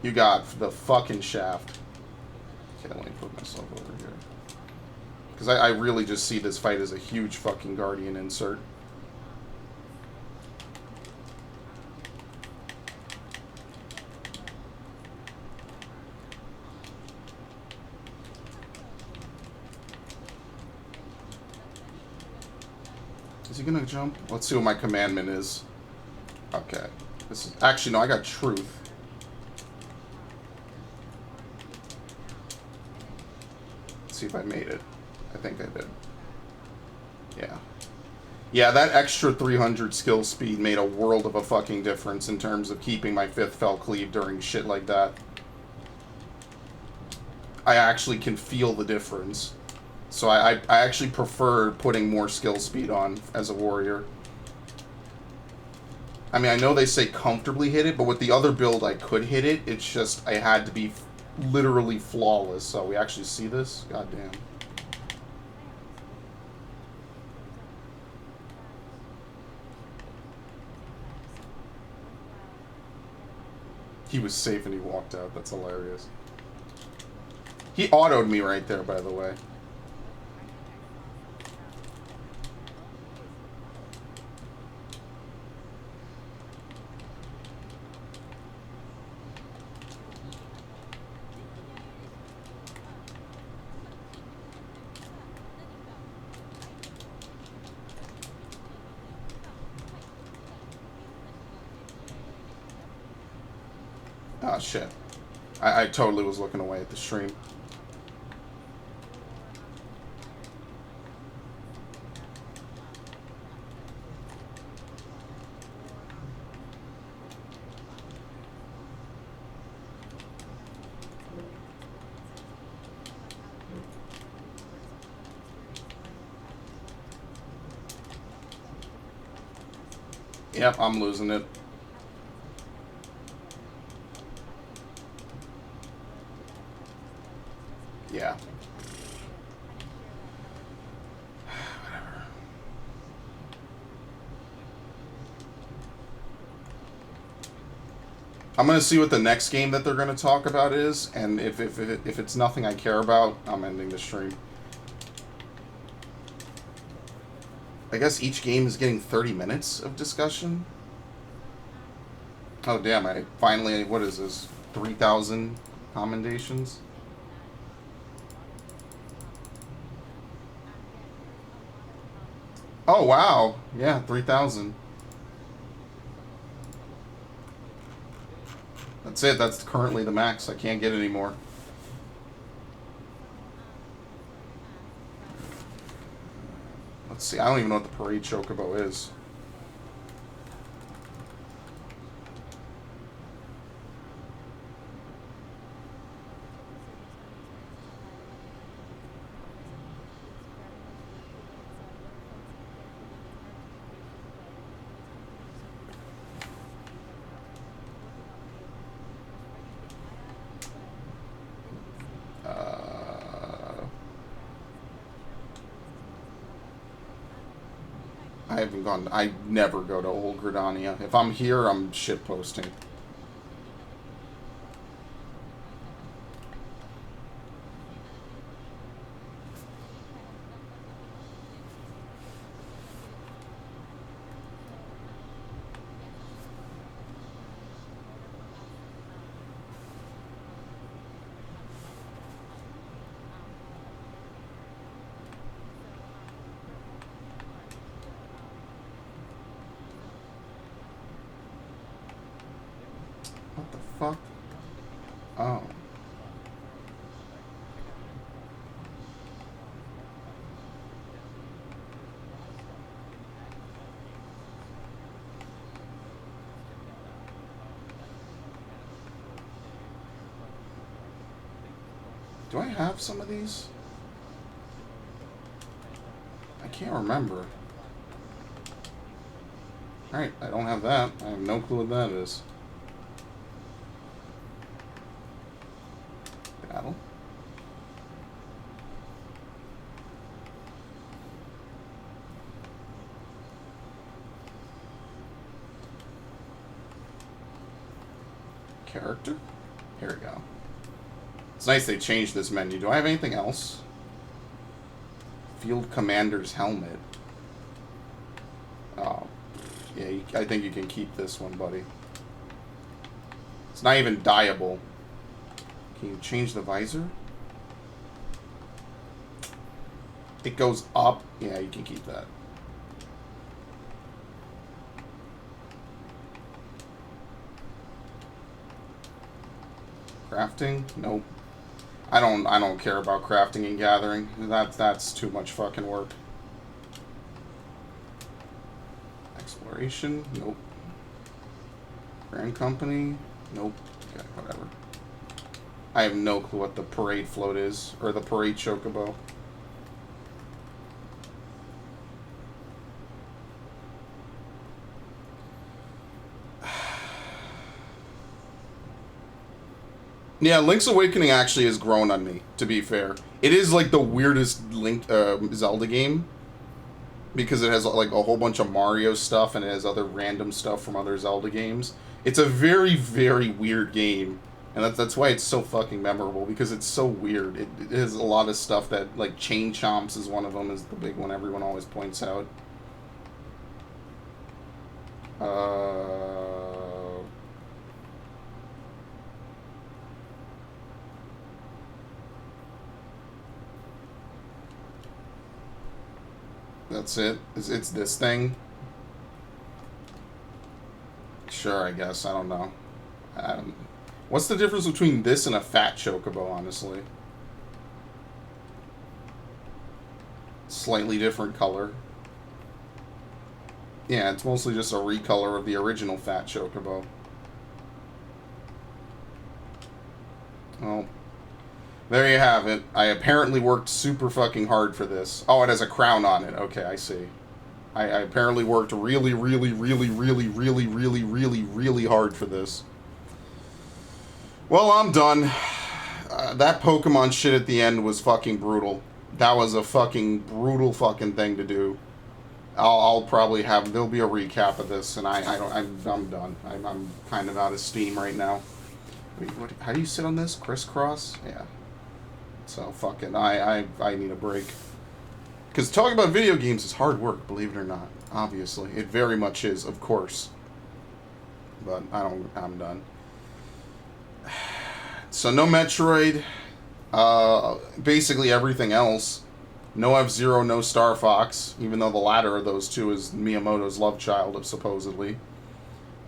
You got the fucking shaft. Okay, let me put myself over here, because I really just see this fight as a huge fucking Guardian insert. Is he gonna jump? Let's see what my commandment is. Okay. This is actually no, I got truth. Let's see if I made it. I think I did. Yeah. Yeah, that extra 300 skill speed made a world of a fucking difference in terms of keeping my 5th Fell Cleave during shit like that. I actually can feel the difference. So I actually prefer putting more skill speed on as a warrior. I mean, I know they say comfortably hit it, but with the other build I could hit it. It's just I had to be literally flawless. So we actually see this? God damn. He was safe and he walked out. That's hilarious. He autoed me right there, by the way. Oh, shit. I totally was looking away at the stream. Yep, I'm losing it. Yeah. Whatever. I'm gonna see what the next game that they're gonna talk about is, and if it's nothing I care about, I'm ending the stream. I guess each game is getting 30 minutes of discussion. Oh damn! I finally, what is this? 3,000 commendations. Oh, wow. Yeah, 3,000. That's it. That's currently the max. I can't get any more. Let's see. I don't even know what the Parade Chocobo is. haven't gone. I never go to Old Gridania. If I'm here, I'm shit posting. What the fuck? Oh. Do I have some of these? I can't remember. Alright, I don't have that. I have no clue what that is. Battle. Character? Here we go. It's nice they changed this menu. Do I have anything else? Field Commander's Helmet. Oh. Yeah, I think you can keep this one, buddy. It's not even dyeable. Can you change the visor? It goes up. Yeah, you can keep that. Crafting? Nope. I don't care about crafting and gathering. That's too much fucking work. Exploration? Nope. Grand Company? Nope. Okay, whatever. I have no clue what the parade float is, or the parade chocobo. Yeah, Link's Awakening actually has grown on me, to be fair. It is like the weirdest Link Zelda game, because it has like a whole bunch of Mario stuff and it has other random stuff from other Zelda games. It's a very, very weird game, and that's why it's so fucking memorable, because it's so weird. It has a lot of stuff that, like, Chain Chomps is one of them, is the big one everyone always points out. That's it? It's this thing? Sure, I guess. I don't know. What's the difference between this and a fat chocobo, honestly? Slightly different color. Yeah, it's mostly just a recolor of the original fat chocobo. Well, there you have it. I apparently worked super fucking hard for this. Oh, it has a crown on it. Okay, I see. I apparently worked really, really, really, really, really, really, really, really hard for this. Well, I'm done. That Pokemon shit at the end was fucking brutal. That was a fucking brutal fucking thing to do. I'll probably have... There'll be a recap of this, and I'm done. I'm kind of out of steam right now. Wait, how do you sit on this? Crisscross? Yeah. So, fucking... I need a break. Because talking about video games is hard work, believe it or not. Obviously. It very much is, of course. But I'm done. So, no Metroid. Basically everything else. No F-Zero, no Star Fox, even though the latter of those two is Miyamoto's love child, supposedly.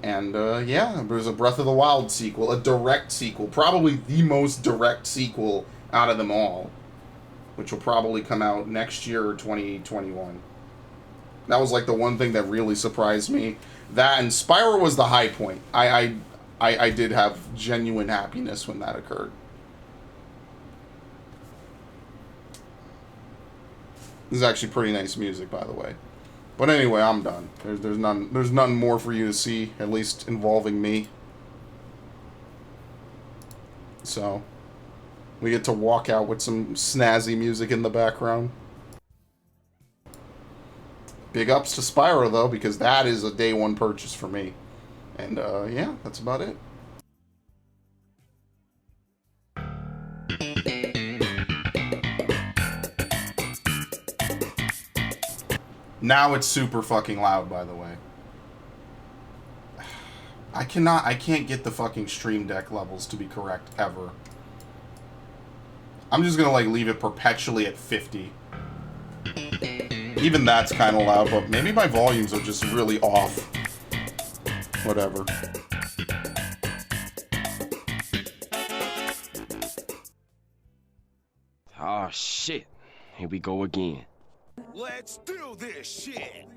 And, yeah, there's a Breath of the Wild sequel, a direct sequel, probably the most direct sequel out of them all, which will probably come out next year or 2021. That was, like, the one thing that really surprised me. That and Spyro was the high point. I did have genuine happiness when that occurred. This is actually pretty nice music, by the way. But anyway, I'm done. There's nothing more for you to see, at least involving me. So, we get to walk out with some snazzy music in the background. Big ups to Spyro, though, because that is a day one purchase for me. And, yeah, that's about it. Now it's super fucking loud, by the way. I can't get the fucking Stream Deck levels to be correct, ever. I'm just gonna, like, leave it perpetually at 50. Even that's kind of loud, but maybe my volumes are just really off. Whatever.
Oh, shit. Here we go again.
Let's do this shit. Here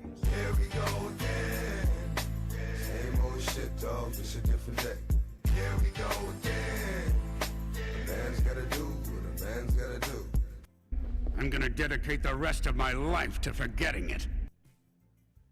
we go again. Same old shit, dog. It's a different day. Here we go again. A man's gotta do what a man's gotta do.
I'm gonna dedicate the rest of my life to forgetting it.